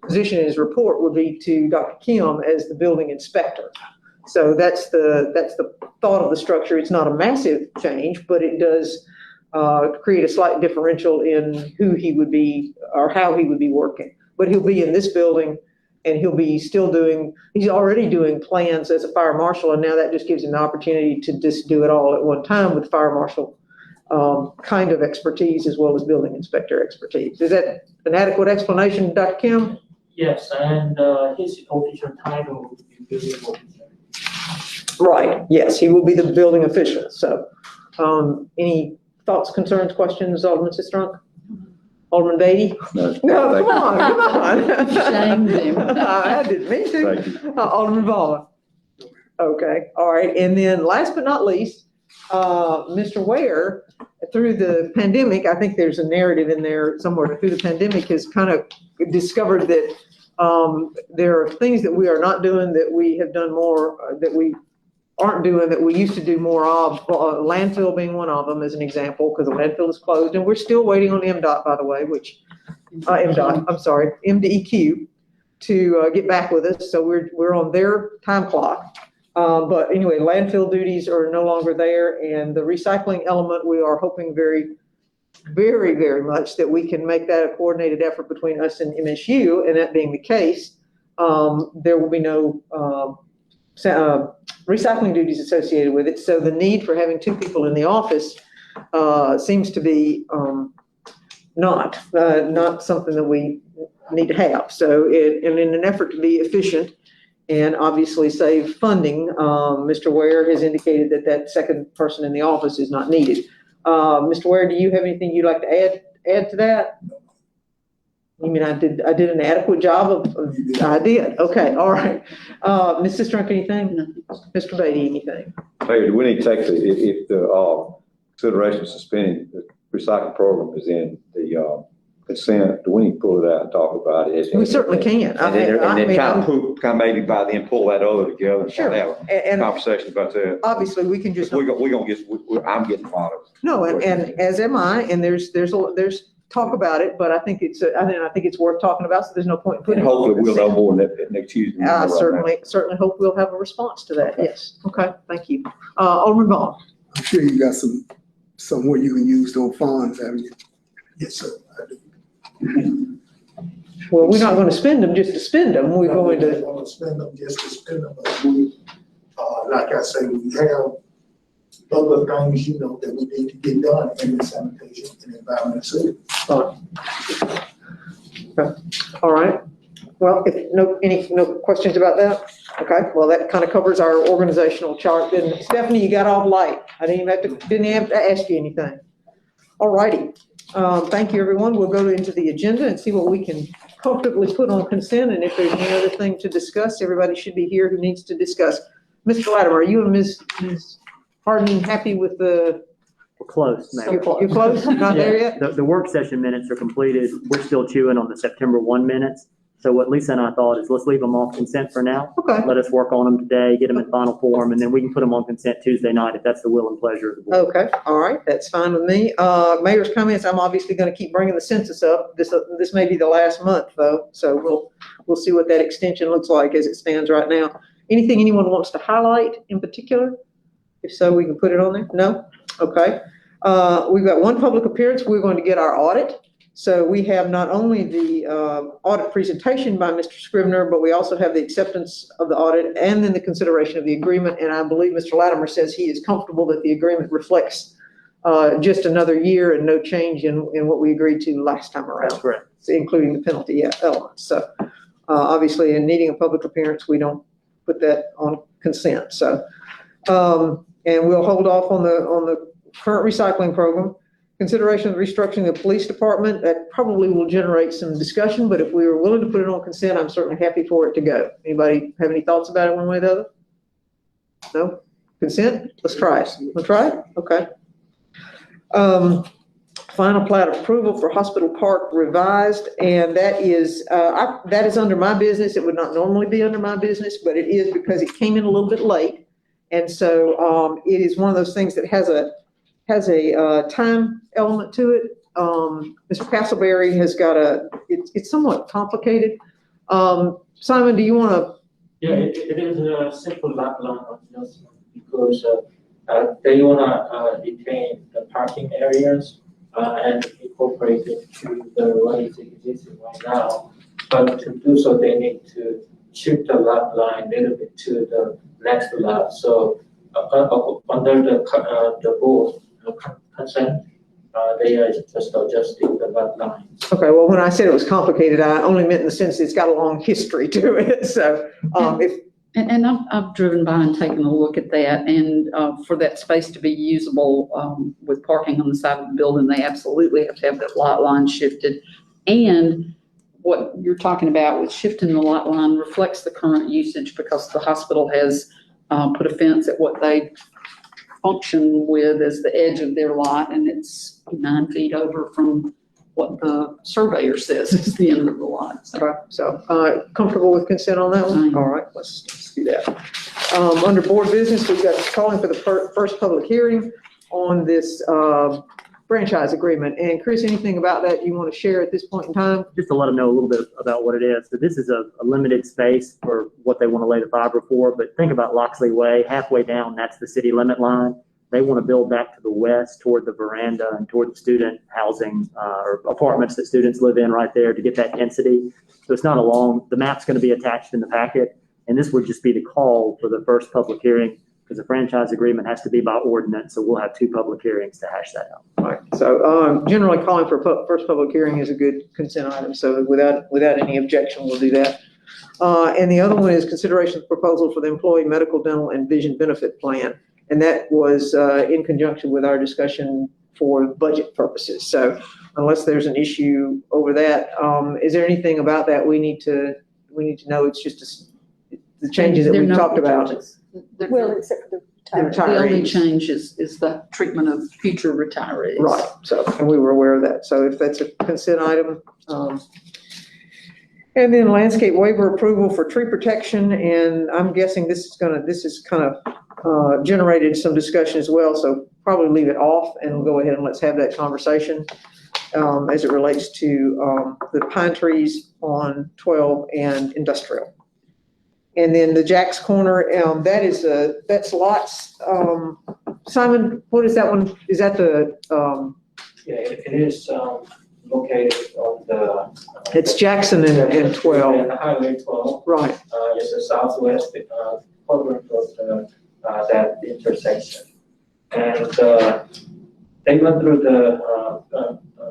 position in his report would be to Dr. Kim as the building inspector. So that's the thought of the structure. It's not a massive change, but it does create a slight differential in who he would be or how he would be working. But he'll be in this building, and he's already doing plans as a fire marshal, and now that just gives him the opportunity to just do it all at one time with fire marshal kind of expertise, as well as building inspector expertise. Is that an adequate explanation, Dr. Kim? Yes, and his official title would be building officer. Right, yes, he will be the building official. So, any thoughts, concerns, questions, Alderman Sistrunk? Alderman Beatty? No, No, come on. Shamed him. I didn't mean to. Thank you. Alderman Vaughn? Okay, all right, and then last but not least, Mr. Ware, through the pandemic, I think there's a narrative in there somewhere, through the pandemic has kind of discovered that there are things that we are not doing that we have done more, that we aren't doing that we used to do more of, landfill being one of them as an example, because the landfill is closed, and we're still waiting on MDOT, by the way, MDEQ to get back with us. So we're on their time clock. But anyway, landfill duties are no longer there, and the recycling element, we are hoping very, very, very much that we can make that a coordinated effort between us and MSU, and that being the case, there will be no recycling duties associated with it. So the need for having two people in the office seems to be not something that we need to have. So and in an effort to be efficient and obviously save funding, Mr. Ware has indicated that second person in the office is not needed. Mr. Ware, do you have anything you'd like to add to that? You mean I did an adequate job of I did. Okay, all right. Ms. Sistrunk, anything? No. Mr. Beatty, anything? Hey, do we need to take if the consideration of suspending the recycling program is in the consent, do we need to pull it out and talk about it? We certainly can. And then kind of maybe by then pull that other together and Sure. have a And conversation about that. obviously we can just. I'm getting a lot of. No, and as am I, and there's talk about it, but I think it's worth talking about, so there's no point in putting And it. hopefully we'll know more next Tuesday. I certainly hope we'll have a response to that, yes. Okay, thank you. Alderman Vaughn? I'm sure you got some somewhere you can use those funds, haven't you? Yes, sir. I do. Well, we're not gonna spend them just to spend them, we're going We're to, not gonna spend them just to spend them, but we, like I say, we have other things, you know, that we need to get done in the sanitation and environment city. all right. Well, if no questions about that? Okay, well, that kind of covers our organizational chart. Then Stephanie, you got off light. I didn't even have to ask you anything. All righty. Thank you, everyone. We'll go into the agenda and see what we can comfortably put on consent. And if there's any other thing to discuss, everybody should be here who needs to discuss. Mr. Latimer, are you and Ms. Harding happy with the? We're close, Mayor. You're close? Not there yet? The work session minutes are completed. We're still chewing on the September 1 minutes. So what Lisa and I thought is let's leave them off consent for now. Okay. Let us work on them today, get them in final form, and then we can put them on consent Tuesday night if that's the will and pleasure of the board. Okay, all right, that's fine with me. Mayor's comments, I'm obviously gonna keep bringing the census up. This may be the last month though, so we'll see what that extension looks like as it stands right now. Anything anyone wants to highlight in particular? If so, we can put it on there. No? Okay. We've got one public appearance. We're going to get our audit. So we have not only the audit presentation by Mr. Scribner, but we also have the acceptance of the audit and then the consideration of the agreement. And I believe Mr. Latimer says he is comfortable that the agreement reflects just another year and no change in what we agreed to last time around. That's correct. Including the penalty elements. So obviously in needing a public appearance, we don't put that on consent. So, and we'll hold off on the current recycling program. Consideration of restructuring the police department, that probably will generate some discussion, but if we were willing to put it on consent, I'm certainly happy for it to go. Anybody have any thoughts about it one way or the other? No? Consent? Let's try it. We'll try it? Okay. Final plat approval for Hospital Park revised, and that is under my business. It would not normally be under my business, but it is because it came in a little bit late. And so it is one of those things that has a time element to it. Mr. Castleberry has got it's somewhat complicated. Simon, do you want to? Yeah, it is a simple lot line adjustment because they wanna retain the parking areas and incorporate it to what is existing right now. But to do so, they need to shift the lot line a little bit to the next lot. So under the board consent, they are just adjusting the lot line. Okay, well, when I said it was complicated, I only meant in the sense it's got a long history to it. So And I've driven by and taken a look at that, and for that space to be usable with parking on the side of the building, they absolutely have to have that lot line shifted. And what you're talking about with shifting the lot line reflects the current usage because the hospital has put a fence at what they function with as the edge of their lot, and it's 9 feet over from what the surveyor says is the end of the lot. So comfortable with consent on that one? Fine. All right, let's do that. Under board business, we've got calling for the first public hearing on this franchise agreement. And Chris, anything about that you want to share at this point in time? Just to let them know a little bit about what it is. So this is a limited space for what they want to lay the fiber for, but think about Loxley Way, halfway down, that's the city limit line. They want to build back to the west toward the veranda and toward the student housing or apartments that students live in right there to get that density. So it's not the map's going to be attached in the packet. And this would just be the call for the first public hearing because the franchise agreement has to be by ordinance. So we'll have 2 public hearings to hash that out. All right. So generally calling for first public hearing is a good consent item. So without any objection, we'll do that. And the other one is consideration of proposal for the employee medical, dental, and vision benefit plan. And that was in conjunction with our discussion for budget purposes. So unless there's an issue over that, is there anything about that we need to know? It's just the changes that we've talked about. Well, except for the only change is the treatment of future retirees. Right. So, and we were aware of that. So if that's a consent item, and then landscape waiver approval for tree protection, and I'm guessing this is kind of generated some discussion as well. So probably leave it off and we'll go ahead and let's have that conversation as it relates to the pine trees on 12 and industrial. And then the Jack's Corner, that's lots Simon, what is that one? Is that the, Yeah, it is, located on the. it's Jackson and 12, And Highway 12, right? it's the southwest, quadrant of the, that intersection. And, they went through the,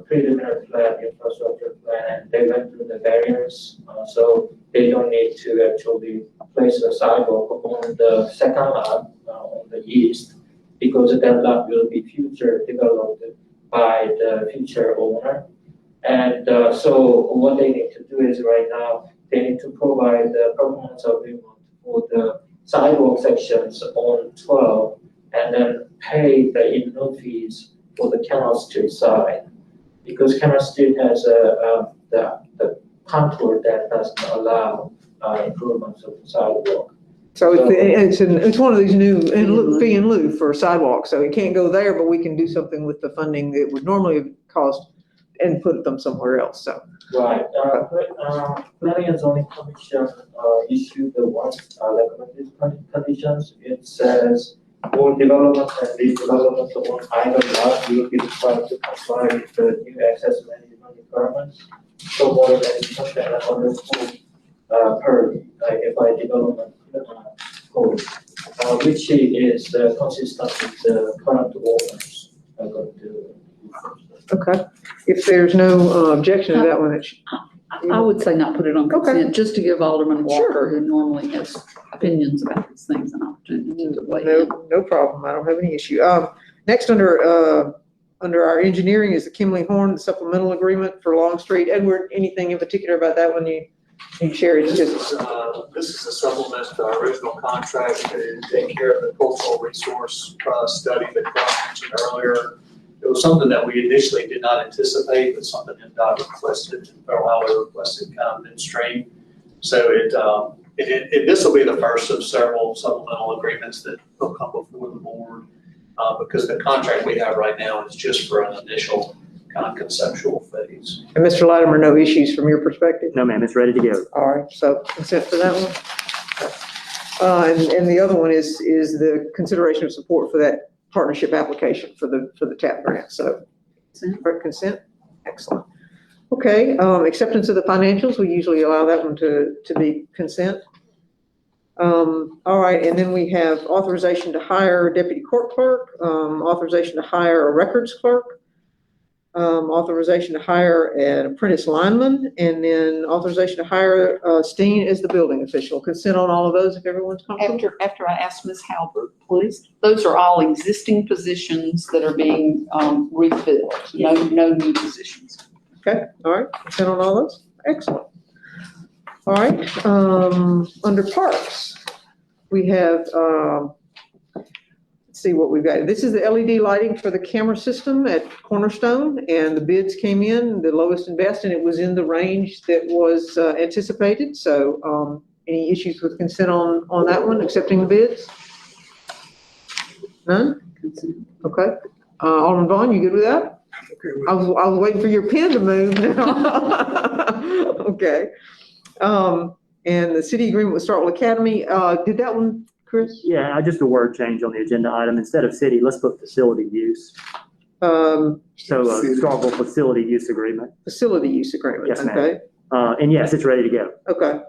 preliminary plan, infrastructure plan, and they went through the barriers, so they don't need to actually place a sidewalk on the second lot, on the east, because that lot will be future developed by the future owner. And so what they need to do is right now, they need to provide the performance agreement for the sidewalk sections on 12, and then pay the in-lieu fees for the Canal Street side. Because Canal Street has the contour that doesn't allow improvements of the sidewalk. So it's one of these new, fee in lieu for sidewalks, so it can't go there, but we can do something with the funding that would normally have cost and put them somewhere else, so. Right, Planning and Zoning Commission issued the one recommended conditions. It says all development and redevelopment on either lot will be required to comply with the new access management requirements. So more management and other per FI development code, which is consistent with the current owners are going to. Okay, if there's no objection to that one, it should. I would say not put it on Okay. consent, just to give Alderman Sure. Walker, who normally has opinions about these things, an opportunity to weigh in. No problem, I don't have any issue. Next under our engineering is the Kimley Horn supplemental agreement for Long Street. Edward, anything in particular about that one you share? It's just, This is a supplement to our original contract to take care of the cultural resource study that Clark mentioned earlier. It was something that we initially did not anticipate, but something that NDOT requested, Federal Highway requested kind of midstream. So this will be the first of several supplemental agreements that will come before the board, because the contract we have right now is just for an initial kind of conceptual phase. and Mr. Latimer, no issues from your perspective? No, ma'am, it's ready to go. All right, so consent for that one. And the other one is the consideration of support for that partnership application for the TAP grant, so. For consent, excellent. Okay, acceptance of the financials, we usually allow that one to be consent. All right, and then we have authorization to hire a deputy court clerk, authorization to hire a records clerk, authorization to hire an apprentice lineman, and then authorization to hire Steen as the building official. Consent on all of those if everyone's comfortable? After I ask Ms. Halbert, please, those are all existing positions that are being refilled, no new positions. Okay, all right, consent on all those? Excellent. All right, under parks, we have, let's see what we've got. This is the LED lighting for the camera system at Cornerstone, and the bids came in, the lowest and best, and it was in the range that was anticipated. So any issues with consent on that one, accepting the bids? None? Okay. Alderman Vaughn, you good with that? I was waiting for your pen to move now. Okay. And the city agreement with Starkville Academy, did that one, Chris? Yeah, just a word change on the agenda item. Instead of city, let's put facility use. So Starkville facility use agreement. Facility use agreement, Yes, ma'am. okay? And yes, it's ready to go. Okay.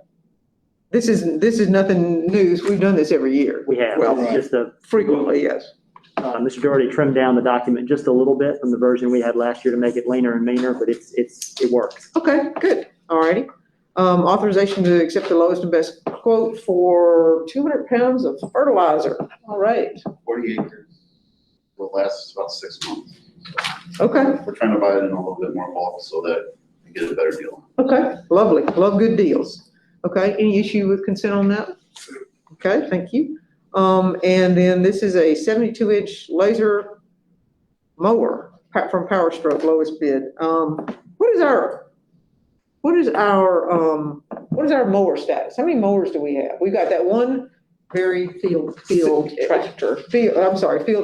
This is nothing new. We've done this every year. We have. Well, It's just frequently, yes. Mr. Doherty trimmed down the document just a little bit from the version we had last year to make it leaner and meaner, but it works. Okay, good. All righty. Authorization to accept the lowest and best quote for 200 pounds of fertilizer. All right. 40 acres will last about 6 months. Okay, We're trying to buy it in a little bit more bulk so that we get a better deal. okay, lovely. Love good deals. Okay, any issue with consent on that? Okay, thank you. And then this is a 72-inch laser mower from Power Stroke, lowest bid. What is our mower status? How many mowers do we have? We've got that one very field tractor, field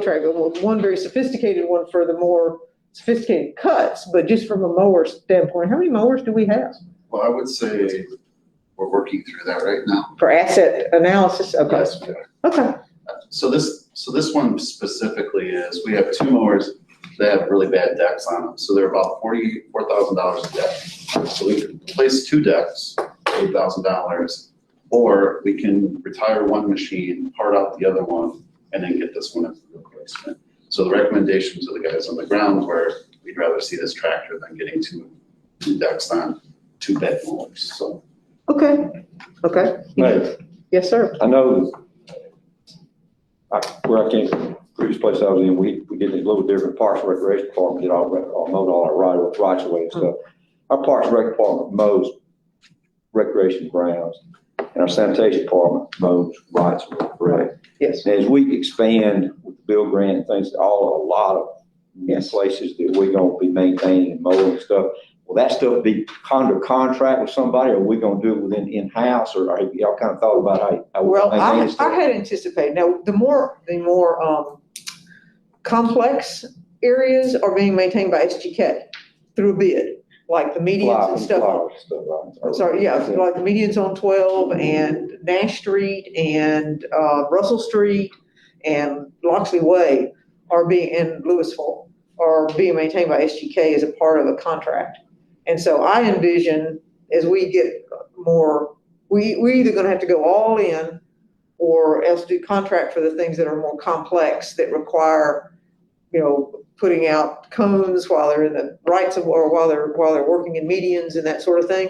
tractor, one very sophisticated one for the more sophisticated cuts, but just from a mower standpoint, how many mowers do we have? Well, I would say we're working through that right now. For asset analysis, okay. Yes. Okay, So this So this one specifically is, we have two mowers that have really bad decks on them. So they're about $44,000 a deck. So we can replace two decks, $8,000, or we can retire one machine, part out the other one, and then get this one as a replacement. So the recommendation to the guys on the ground were, we'd rather see this tractor than getting two decks on two bed mowers, so. Okay, Hey, yes, sir. I know where I came from, previous place I was in, we did a little different. Parks and Recreation Department did mowed all our rights of way and stuff. Our Parks and Rec Department mows recreation grounds, and our Sanitation Department mows rights of way, correct? Yes. And as we expand with the bill grant and things, a lot of Yes. places that we're gonna be maintaining and mowing and stuff, will that stuff be under contract with somebody, or are we gonna do it within in-house, or have y'all kind of thought about how we Well, maintain I this stuff? had anticipated, now, the more complex areas are being maintained by SGK through a bid, like the medians and stuff. Flowers and stuff, right? I'm sorry, yeah, like the medians on 12 and Nash Street and Russell Street and Loxley Way are being, in Louisville, are being maintained by SGK as a part of a contract. And so I envision as we get more, we're either gonna have to go all in or else do contract for the things that are more complex that require, putting out cones while they're in the rights of, or while they're working in medians and that sort of thing.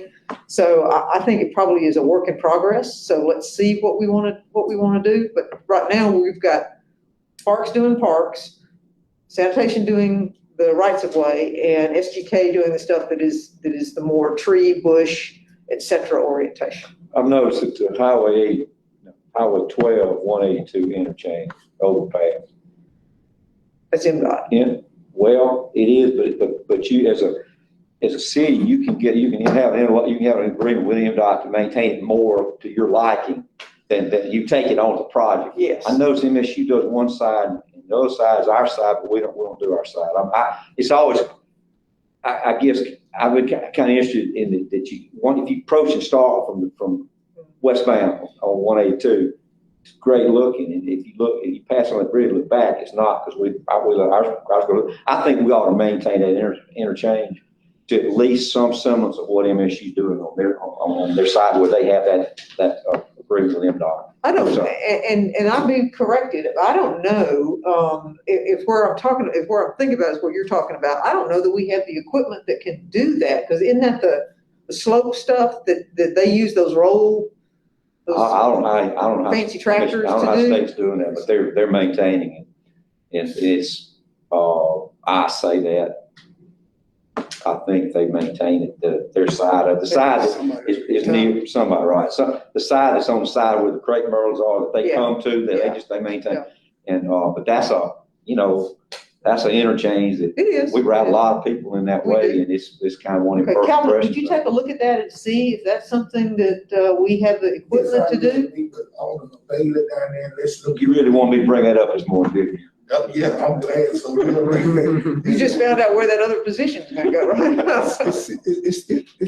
So I think it probably is a work in progress. So let's see what we want to do. But right now we've got Parks doing parks, Sanitation doing the rights of way, and SGK doing the stuff that is the more tree, bush, et cetera orientation. I've noticed that the Highway 12, 182 interchange overpass. That's MDOT. Yeah, well, it is, but you, as a city, you can have an agreement with MDOT to maintain it more to your liking than you take it on the project. Yes. I notice MSU does one side, and the other side is our side, but we don't do our side. It's always, I guess, I've been kind of interested in that if you approach and start from westbound on 182, it's great looking, and if you pass on the bridge, look back, it's not, because I think we ought to maintain that interchange to at least some semblance of what MSU is doing on their side, where they have that agreement with MDOT. I don't, and I'll be corrected, I don't know, if where I'm thinking about is what you're talking about, I don't know that we have the equipment that can do that, because isn't that the slope stuff that they use those I don't know how fancy tractors I don't know how to do? state's doing that, but they're maintaining it. And it's, I say that, I think they maintain it, their side of the side is near somebody, right? So the side that's on the side where the crepe myrtles are that they come to, that they maintain. Yeah. And, but that's that's an interchange that It is. we route a lot of people in that We way, do. and it's kind of one of the Okay, first Calvin, impressions. would you take a look at that and see if that's something that we have the equipment to do? You really want me to bring that up this morning, didn't you? Yeah, I'm glad, so. You just found out where that other position's gonna go, right?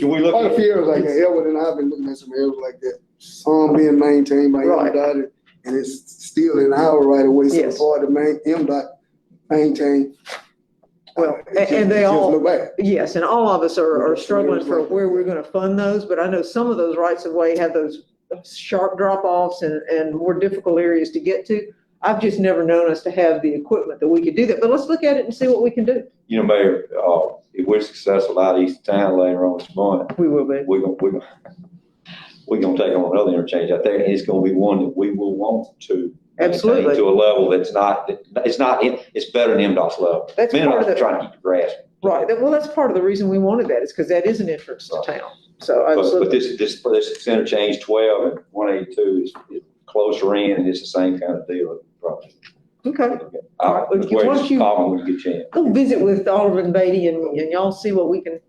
Can we look Quite a at? few areas like that, Elwood and I've been looking at some areas like that, some being maintained by Right. MDOT, and it's still in our right of way, so Yes. far to MDOT maintain. Well, It just- and they it just all, look bad. yes, and all of us are Yeah, struggling for right. where we're gonna fund those, but I know some of those rights of way have those sharp drop-offs and more difficult areas to get to. I've just never known us to have the equipment that we could do that, but let's look at it and see what we can do. Mayor, if we're successful out east of town later on this month, We will be. we're gonna take on another interchange out there, and it's gonna be one that we will want to maintain Absolutely. to a level that's it's better than MDOT's level. That's part of MDOT's the- trying to keep the grass. Right, well, that's part of the reason we wanted that, is because that is an entrance to town, so But absolutely. this interchange 12 and 182 is closer in, and it's the same kind of deal, probably. Okay, All right, I'll well, why don't you- call when we get a chance. go visit with Alderman Beatty and y'all see what we can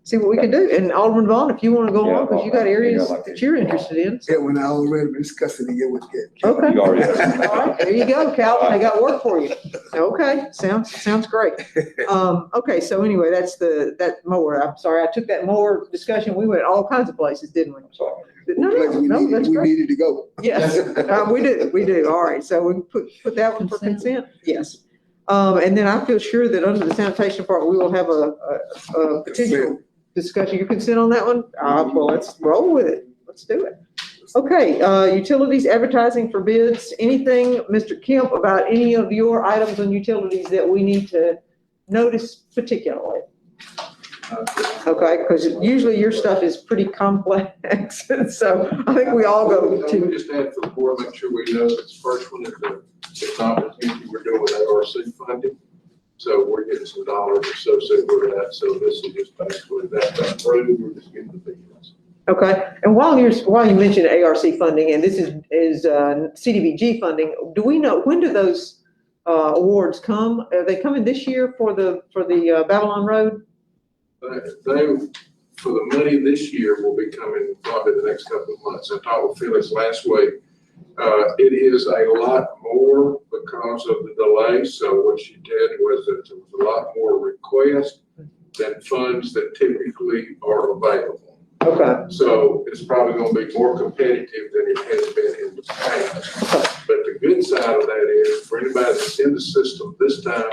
do, and Alderman Vaughn, if you wanna go Yeah, along, because you got yeah, areas like that that. you're interested in. Yeah, when I already been discussing it, yeah, with that. Okay. You already- All right, there you go, Calvin, I got work for you. Okay, sounds great. Okay, so anyway, that's that mower. I'm sorry, I took that mower discussion, we went all kinds of places, didn't we? Sorry. No, what place no, that's we great. needed to go. Yes, we do. All right, so we put that one for consent? Yes. And then I feel sure that under the sanitation part, we will have a potential discussion. You consent on that one? Well, let's roll with it. Let's do it. Okay, utilities, advertising for bids. Anything, Mr. Kemp, about any of your items on utilities that we need to notice particularly? Okay, because usually your stuff is pretty complex, so I think we all go I to. would just add for the board, make sure we know this first one is the opportunity we're doing with ARC funding. So we're getting some dollars associated with that, so this is just basically that approved, we're just getting the bids. Okay, and while you mentioned ARC funding, and this is CDBG funding, do we know, when do those awards come? Are they coming this year for the Babylon Road? They, for the money this year, will be coming probably the next couple of months. I talked with Felix last week. It is a lot more because of the delay. So what she did was that there was a lot more requests than funds that typically are available. Okay. So it's probably gonna be more competitive than it has been in the past. But the good side of that is, for anybody that's in the system this time,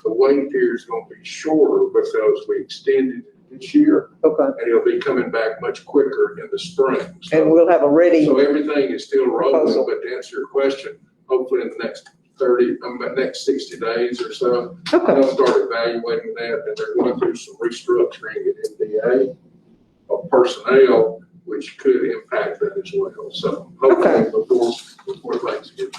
the wait period is gonna be shorter because we extended it this year. Okay, And it'll be coming back much quicker in the spring. and So we'll have a ready, so everything is still rolling, Proposal. but to answer your question, hopefully in the next 60 days or so, okay, they'll start evaluating that, and they're going through some restructuring at MDA of personnel, which could impact that as well. So hopefully before Thanksgiving.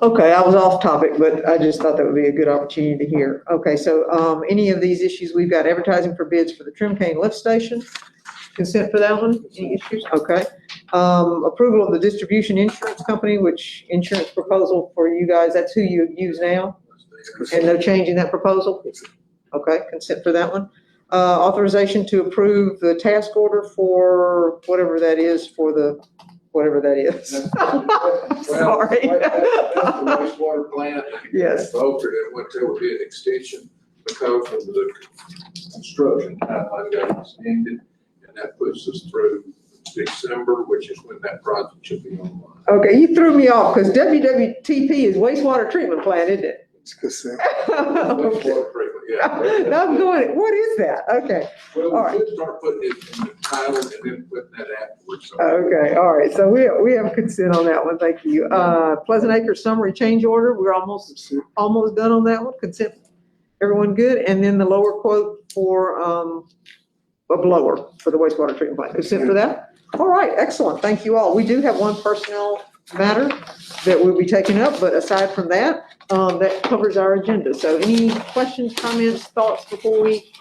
okay, I was off topic, but I just thought that would be a good opportunity to hear. Okay, so any of these issues, we've got advertising for bids for the Trim Cane Lift Station. Consent for that one? Any issues? Okay. Approval of the distribution insurance company, which insurance proposal for you guys, that's who you use now? And no change in that proposal? Okay, consent for that one. Authorization to approve the task order for whatever that is for the, whatever that is. Sorry. That's the wastewater plant. Yes. Voted and what there would be an extension because of the construction timeline got extended. And that puts us through December, which is when that project should be online. Okay, you threw me off because WWTP is wastewater treatment plant, isn't it? It's consent. Okay. Wastewater treatment, yeah. Now I'm going, what is that? Okay, all Well, right. we could start putting it in the title and then putting that afterwards. So- Okay, all right, so we have consent on that one, thank you. Pleasant Acres summary change order, we're almost done on that one, consent. Everyone good? And then the lower quote for, a blower for the wastewater treatment plant, consent for that? All right, excellent, thank you all. We do have one personnel matter that we'll be taking up, but aside from that, that covers our agenda. So any questions, comments, thoughts before we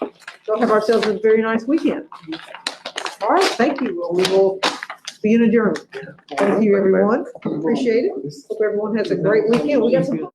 go have ourselves a very nice weekend? All right, thank you. Well, we will be in adjournment. Thank you, everyone. Appreciate it. Hope everyone has a great weekend. We got some